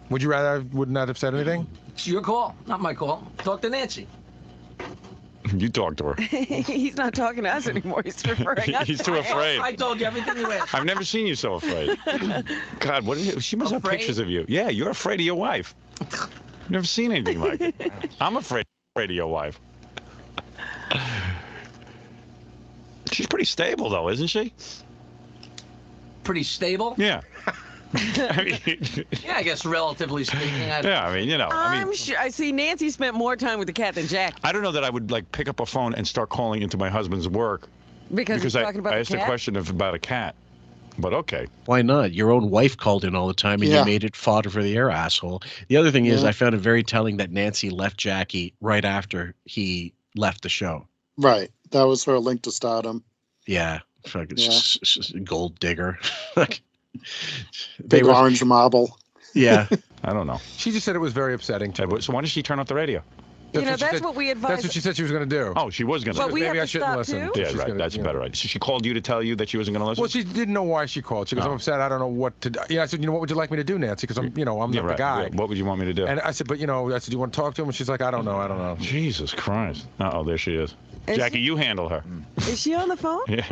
Would you rather I would not have said anything?
It's your call, not my call. Talk to Nancy.
You talk to her.
He's not talking to us anymore. He's referring us.
He's too afraid.
I told you everything you asked.
I've never seen you so afraid. God, what is it? She must have pictures of you. Yeah, you're afraid of your wife. Never seen anything like it. I'm afraid of your wife. She's pretty stable, though, isn't she?
Pretty stable?
Yeah. I mean,
yeah, I guess relatively speaking.
I'm sure. I see Nancy spent more time with the cat than Jack.
I don't know that I would pick up a phone and start calling into my husband's work
because he's talking about
I asked a question about a cat. but okay.
Why not? Your own wife called in all the time, and you made it fodder for the air, asshole. The other thing is, I found it very telling that Nancy left Jackie right after he left the show.
Right. That was her link to stardom.
Yeah. Fucking gold digger.
Big orange marble.
Yeah.
I don't know.
She just said it was very upsetting to her.
So why did she turn off the radio?
That's what we advised.
That's what she said she was going to do.
Oh, she was going to.
But we
maybe
have
I
to
shouldn't
stop
listen.
too?
Yeah, right. That's better. Right. So she called you to tell you that she wasn't going to listen.
Well, she didn't know why she called. She goes, "I'm upset. I don't know what to do." Yeah, I said, "What would you like me to do, Nancy? Because I'm not the guy."
Yeah. What would you want me to do?
And I said, "But I said, do you want to talk to him?" And she's like, "I don't know."
Jesus Christ. Oh, there she is. Jackie, you handle her.
Is she on the phone?
Yeah.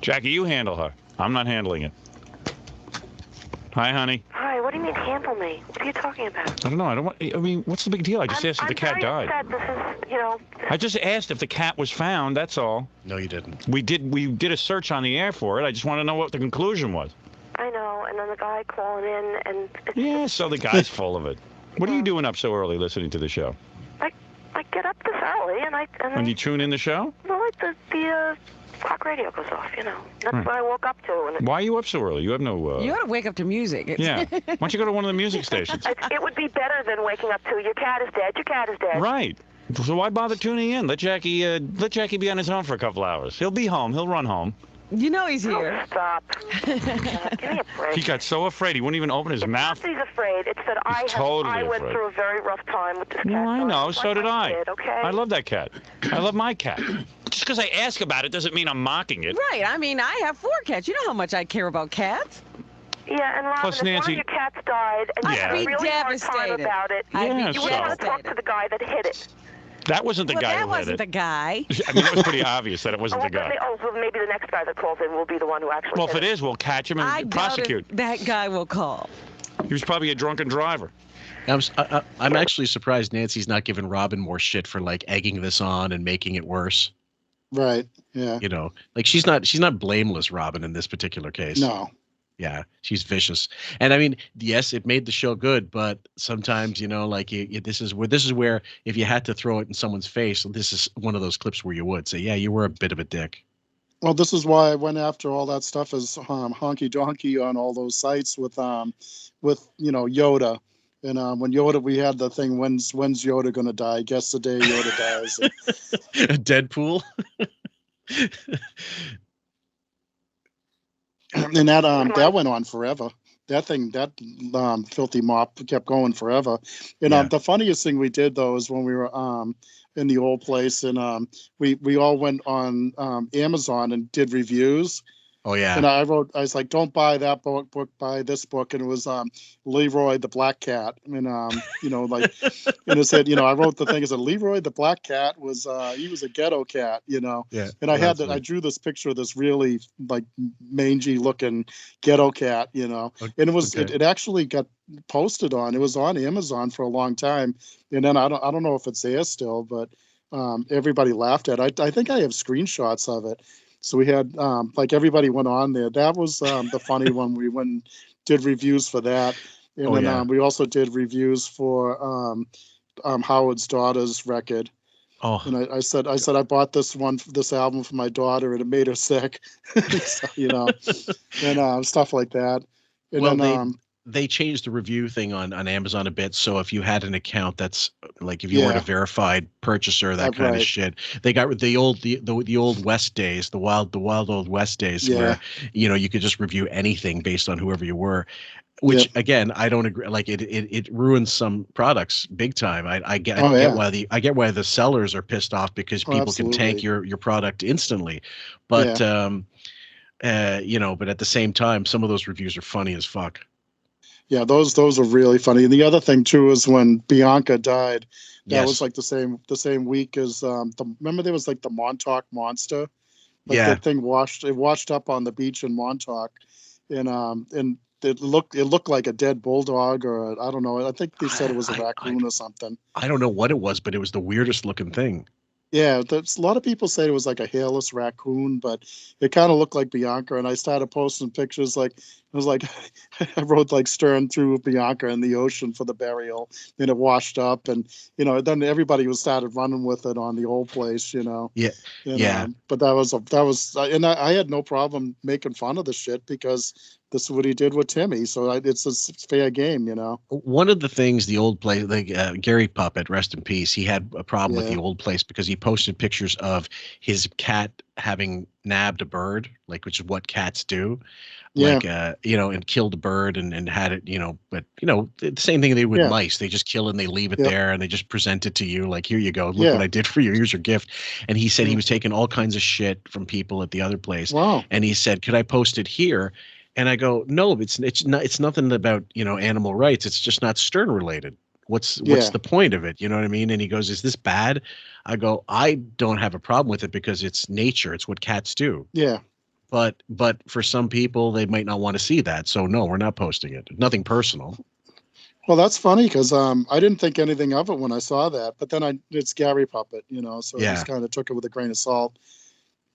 Jackie, you handle her. I'm not handling it. Hi, honey.
Hi, what do you mean handle me? What are you talking about?
I don't know. I mean, what's the big deal? I just asked if the cat died.
This is,
I just asked if the cat was found, that's all.
No, you didn't.
We did a search on the air for it. I just want to know what the conclusion was.
I know, and then the guy calling in, and...
Yeah, so the guy's full of it. What are you doing up so early listening to the show?
I get up this early,
and you tune in the show?
Well, the clock radio goes off, That's what I woke up to. And
why are you up so early? You have no...
You ought to wake up to music.
Yeah. Why don't you go to one of the music stations?
It would be better than waking up to your cat is dead. Your cat is dead.
Right. So why bother tuning in? Let Jackie be on his own for a couple hours. He'll be home. He'll run home.
You know he's here.
Oh, stop. Give me a break.
He got so afraid he wouldn't even open his mouth.
It's not that he's afraid. It's that I went through a very rough time with this cat.
Well, I know. So did I.
Okay?
I love that cat. I love my cat. Just because I ask about it doesn't mean I'm mocking it.
Right. I mean, I have 4 cats. You know how much I care about cats.
Yeah, and Robin,
Plus,
if
Nancy,
one of your cats died and you had a really hard time about it, you would want to talk to the guy that hit it.
That wasn't the guy who hit it.
That wasn't the guy.
I mean, it was pretty obvious that it wasn't the guy.
Well, maybe the next guy that calls in will be the one who actually
Well, if it is, we'll catch him and prosecute.
That guy will call.
He was probably a drunken driver.
I'm actually surprised Nancy's not giving Robin more shit for egging this on and making it worse.
Right. Yeah.
She's not blameless, Robin, in this particular case.
No.
Yeah, she's vicious. And I mean, yes, it made the show good, but sometimes, this is where if you had to throw it in someone's face, this is one of those clips where you would say, yeah, you were a bit of a dick.
Well, this is why I went after all that stuff as honky donkey on all those sites with Yoda. And when Yoda, we had the thing, when's Yoda going to die? Guess the day Yoda dies.
Deadpool.
And that went on forever. That thing, that filthy mop kept going forever. And the funniest thing we did though is when we were in the old place, and we all went on Amazon and did reviews.
Oh yeah.
And I was like, don't buy that book, buy this book. And it was Leroy the Black Cat. And and it said, I wrote the thing, it said Leroy the Black Cat was he was a ghetto cat, Yeah. And I drew this picture of this really mangy looking ghetto cat, And it was it actually got posted on. It was on Amazon for a long time. And then I don't know if it's there still, but everybody laughed at it. I think I have screenshots of it. So we had everybody went on there. That was the funny one. We went and did reviews for that, and we also did reviews for Howard's daughter's record.
Oh,
and I said I bought this album for my daughter, and it made her sick. So, and stuff like that. And
they changed the review thing on Amazon a bit. So if you had an account that's if you weren't a verified purchaser, that kind of shit, they got the old West days, the wild old West days where, you could just review anything based on whoever you were, which again, I don't agree. It ruins some products big time. I get why the sellers are pissed off because people can tank your product instantly. But, but at the same time, some of those reviews are funny as fuck.
Yeah, those are really funny. And the other thing too is when Bianca died, that was the same week as remember there was the Montauk monster. That thing washed up on the beach in Montauk, and it looked like a dead bulldog or I don't know. I think they said it was a raccoon or something.
I don't know what it was, but it was the weirdest looking thing.
Yeah, a lot of people say it was like a hairless raccoon, but it kind of looked like Bianca. And I started posting pictures like it was like I wrote like stern through Bianca in the ocean for the burial, and it washed up, and then everybody was started running with it on the old place,
Yeah, yeah.
But that was and I had no problem making fun of the shit because this is what he did with Timmy, so it's a fair game,
One of the things the old place, like Gary Puppet, rest in peace, he had a problem with the old place because he posted pictures of his cat having nabbed a bird, like which is what cats do, like and killed a bird and had it, but the same thing they do with mice. They just kill and they leave it there and they just present it to you, like, here you go, look what I did for you, here's your gift. And he said he was taking all kinds of shit from people at the other place.
Wow.
And he said, could I post it here? And I go, no, it's not. It's nothing about animal rights. It's just not Stern related. What's the point of it? You know what I mean? And he goes, is this bad? I go, I don't have a problem with it because it's nature. It's what cats do.
Yeah.
But for some people, they might not want to see that. So no, we're not posting it. Nothing personal.
Well, that's funny because I didn't think anything of it when I saw that. But then it's Gary Puppet, so I just kind of took it with a grain of salt.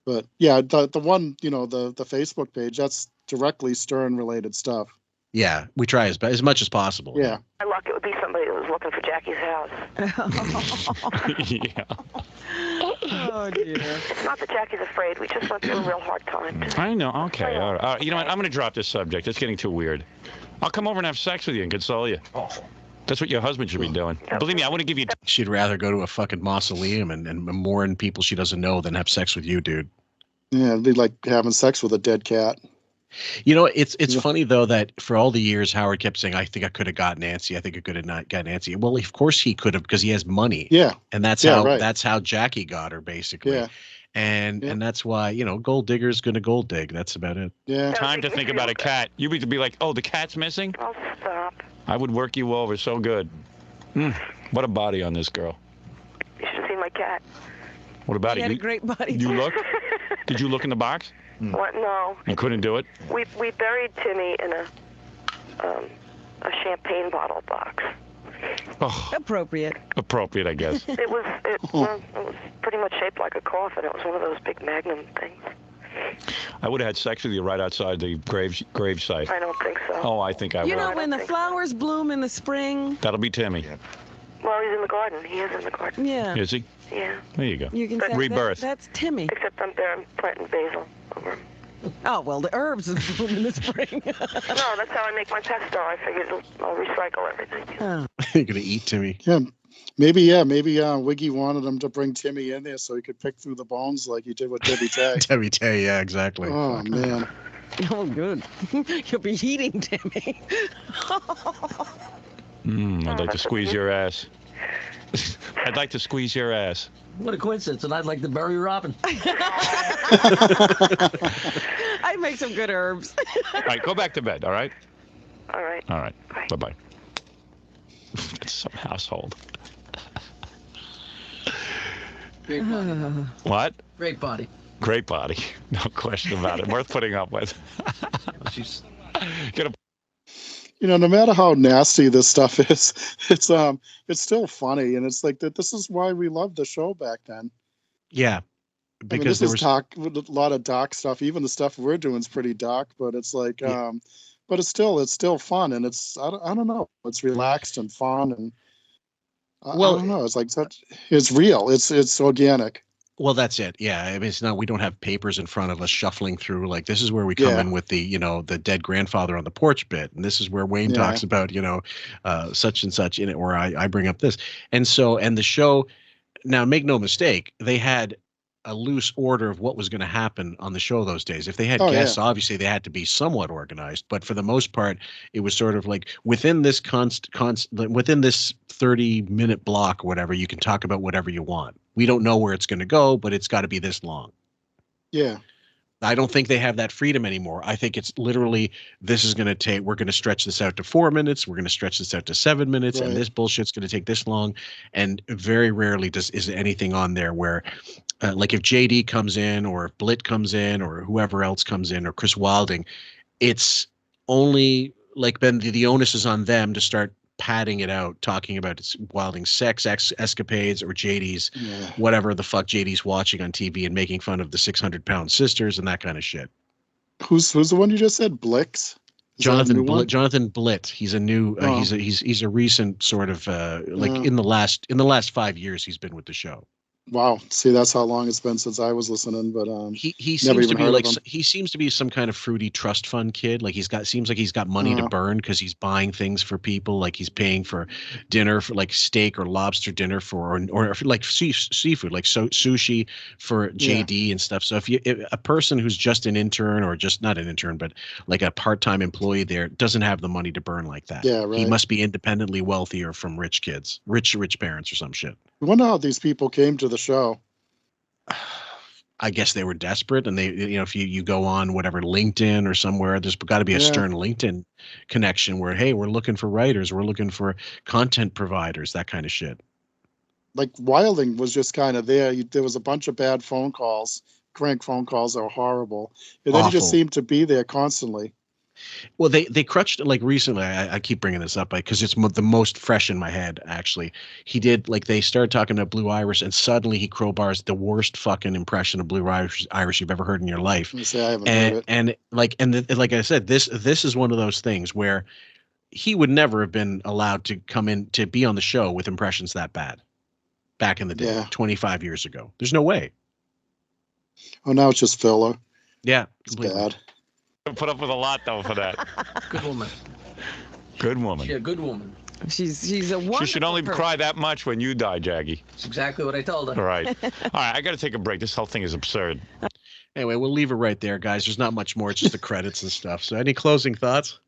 But yeah, the one, the Facebook page, that's directly Stern related stuff.
Yeah, we try as much as possible.
Yeah.
My luck, it would be somebody that was looking for Jackie's house.
Yeah. Oh dear.
It's not that Jackie's afraid. We just went through a real hard time.
I know. Okay. All right. You know what? I'm going to drop this subject. It's getting too weird. I'll come over and have sex with you and console you. That's what your husband should be doing. Believe me, I want to give you.
She'd rather go to a fucking mausoleum and mourn people she doesn't know than have sex with you, dude.
Yeah, it'd be like having sex with a dead cat.
It's funny though that for all the years Howard kept saying, I think I could have got Nancy. I think I could have not got Nancy. Well, of course he could have because he has money.
Yeah.
And that's how Jackie got her basically. Yeah. And that's why, gold digger's gonna gold dig. That's about it.
Yeah.
Time to think about a cat. You would be like, oh, the cat's missing?
Oh, stop.
I would work you over so good. What a body on this girl.
You should see my cat.
What about
it?
You
had a great body.
You look? Did you look in the box?
What? No.
You couldn't do it?
We buried Timmy in a champagne bottle box.
Oh.
Appropriate,
I guess.
It was pretty much shaped like a coffin. It was one of those big magnum things.
I would have had sex with you right outside the grave site.
I don't think so.
Oh, I think I would.
When the flowers bloom in the spring.
That'll be Timmy.
Well, he's in the garden. He is in the garden.
Yeah.
Is he?
Yeah.
There you go.
You can say
rebirth.
That's Timmy.
Except I'm there. I'm planting basil over him.
Oh, well, the herbs bloom in the spring.
No, that's how I make my pesto. I figured I'll recycle everything.
Oh.
You're going to eat Timmy.
Yeah. Maybe Wiggy wanted him to bring Timmy in there so he could pick through the bones like he did with Debbie Tay.
Debbie Tay, yeah, exactly.
Oh, man.
Oh, good. You'll be eating Timmy.
I'd like to squeeze your ass. I'd like to squeeze your ass.
What a coincidence, and I'd like to bury Robin.
I make some good herbs.
All right, go back to bed, all right?
All right.
All right. Bye-bye. That's some household.
Great body.
What?
Great body.
Great body. No question about it. Worth putting up with.
She's...
No matter how nasty this stuff is, it's still funny, and it's like that. This is why we loved the show back then.
Yeah, because
this is a lot of dark stuff. Even the stuff we're doing is pretty dark, but it's like, but it's still fun, and it's I don't know, it's relaxed and fun, and I don't know, it's like it's real, it's organic.
Well, that's it. Yeah, I mean, it's not. We don't have papers in front of us shuffling through. Like, this is where we come in with the, the dead grandfather on the porch bit, and this is where Wayne talks about, such and such in it, where I bring up this, and the show. Now, make no mistake, they had a loose order of what was going to happen on the show those days. If they had guests, obviously they had to be somewhat organized, but for the most part, it was sort of like within this within this 30-minute block or whatever, you can talk about whatever you want. We don't know where it's going to go, but it's got to be this long.
Yeah.
I don't think they have that freedom anymore. I think it's literally, we're going to stretch this out to 4 minutes. We're going to stretch this out to 7 minutes. Right. And this bullshit's going to take this long. And very rarely is anything on there where, like if JD comes in or if Blitt comes in or whoever else comes in or Chris Wilding, it's only like the onus is on them to start padding it out, talking about Wilding's sex escapades or JD's, whatever the fuck JD's watching on TV, and making fun of the 600-pound sisters and that kind of shit.
Who's the one you just said? Blix?
Jonathan Blitt. He's a new. He's a recent sort of in the last 5 years he's been with the show.
Wow. See, that's how long it's been since I was listening. But
he seems to be like he seems to be some kind of fruity trust fund kid. Like seems like he's got money to burn because he's buying things for people. Like he's paying for dinner for like steak or lobster dinner or like seafood, like sushi for JD and stuff. So if a person who's just an intern or just not an intern but like a part-time employee there doesn't have the money to burn like that.
Yeah, right.
He must be independently wealthy or from rich kids, rich parents or some shit.
I wonder how these people came to the show.
I guess they were desperate, and they, if you go on whatever LinkedIn or somewhere, there's got to be a stern LinkedIn connection where, hey, we're looking for writers, we're looking for content providers, that kind of shit.
Like Wilding was just kind of there. There was a bunch of bad phone calls, crank phone calls that were horrible, and then he just seemed to be there constantly.
Well, they crutched like recently. I keep bringing this up because it's the most fresh in my head. Actually, he did like they started talking about Blue Iris, and suddenly he crowbars the worst fucking impression of Blue Iris you've ever heard in your life. And like I said, this is one of those things where he would never have been allowed to come in to be on the show with impressions that bad back in the day, 25 years ago. There's no way.
Oh, now it's just filler.
Yeah,
it's bad.
Put up with a lot though for that.
Good woman.
Good woman.
Yeah, good woman.
She's a wonderful
She should only cry that much when you die, Jackie.
That's exactly what I told her.
All right. All right, I got to take a break. This whole thing is absurd.
Anyway, we'll leave it right there, guys. There's not much more. It's just the credits and stuff. So any closing thoughts?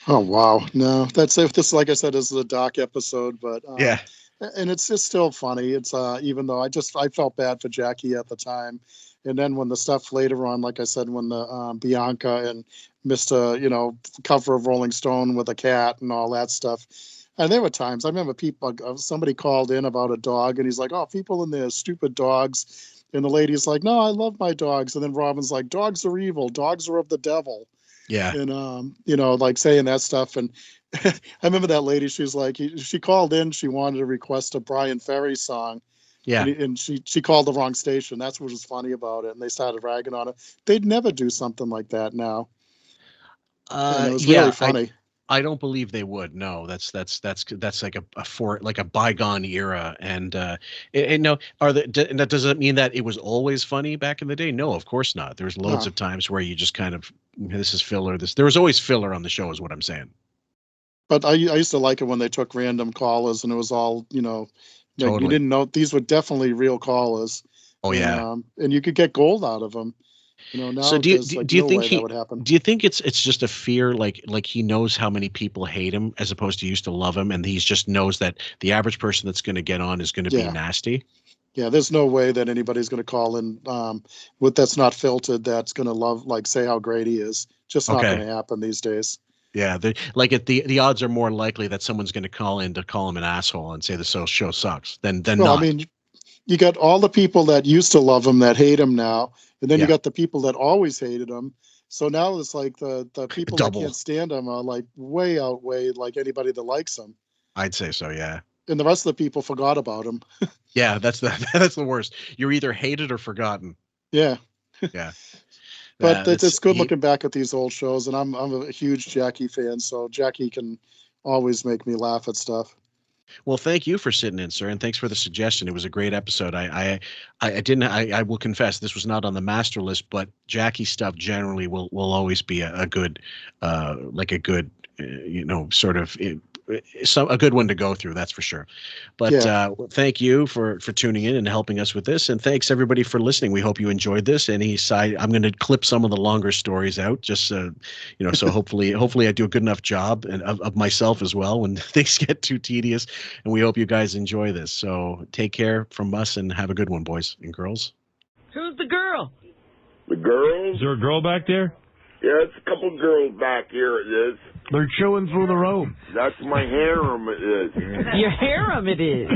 Oh, wow. No, that's it. This, like I said, is a dark episode, but
yeah.
And it's just still funny. It's even though I felt bad for Jackie at the time. And then when the stuff later on, like I said, when the Bianca and Mr., cover of Rolling Stone with a cat and all that stuff. And there were times, I remember somebody called in about a dog and he's like, oh, people in there, stupid dogs. And the lady's like, no, I love my dogs. And then Robin's like, dogs are evil. Dogs are of the devil.
Yeah.
And, like saying that stuff. And I remember that lady, she was like, she called in, she wanted to request a Brian Ferry song.
Yeah.
And she called the wrong station. That's what was funny about it. And they started ragging on it. They'd never do something like that now. And it was really funny.
I don't believe they would. No, that's like a bygone era. And does it mean that it was always funny back in the day? No, of course not. There's loads of times where you just kind of, this is filler. There was always filler on the show is what I'm saying.
But I used to like it when they took random callers and it was all,
Totally.
You didn't know these were definitely real callers.
Oh yeah,
and you could get gold out of them. Now
so do you think
that would happen.
Do you think it's just a fear, like he knows how many people hate him as opposed to used to love him, and he just knows that the average person that's going to get on is going to be nasty?
Yeah, there's no way that anybody's going to call in that's not filtered. That's going to say how great he is. Just not going to happen these days.
Yeah, the odds are more likely that someone's going to call in to call him an asshole and say the show sucks than not.
I mean, you got all the people that used to love him that hate him now, and then you got the people that always hated him. So now it's like the people that can't stand him are like way outweigh like anybody that likes him.
I'd say so, yeah.
And the rest of the people forgot about him.
Yeah, that's the worst. You're either hated or forgotten.
Yeah.
Yeah.
But it's good looking back at these old shows, and I'm a huge Jackie fan, so Jackie can always make me laugh at stuff.
Well, thank you for sitting in, sir, and thanks for the suggestion. It was a great episode. I will confess this was not on the master list, but Jackie stuff generally will always be a good a good one to go through, that's for sure. But thank you for tuning in and helping us with this, and thanks everybody for listening. We hope you enjoyed this. I'm going to clip some of the longer stories out, just so hopefully I do a good enough job and of myself as well when things get too tedious. And we hope you guys enjoy this. So take care from us and have a good one, boys and girls.
Who's the girl?
The girls?
Is there a girl back there?
Yeah, it's a couple girls back here, it is.
They're chewing through the robe.
That's my harem, it is.
Your harem, it is.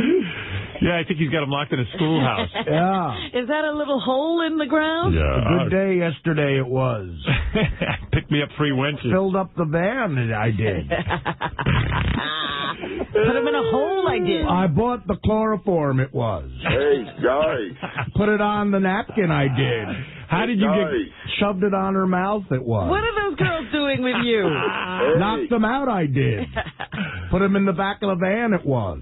Yeah, I think he's got him locked in a schoolhouse.
Yeah. Is that a little hole in the ground?
Yeah. A good day yesterday it was. Picked me up 3 wenches. Filled up the van, I did.
Put him in a hole, I did.
I bought the chloroform, it was.
Hey, guys.
Put it on the napkin, I did. How did you get shoved it on her mouth, it was.
What are those girls doing with you?
Knocked them out, I did. Put them in the back of the van, it was.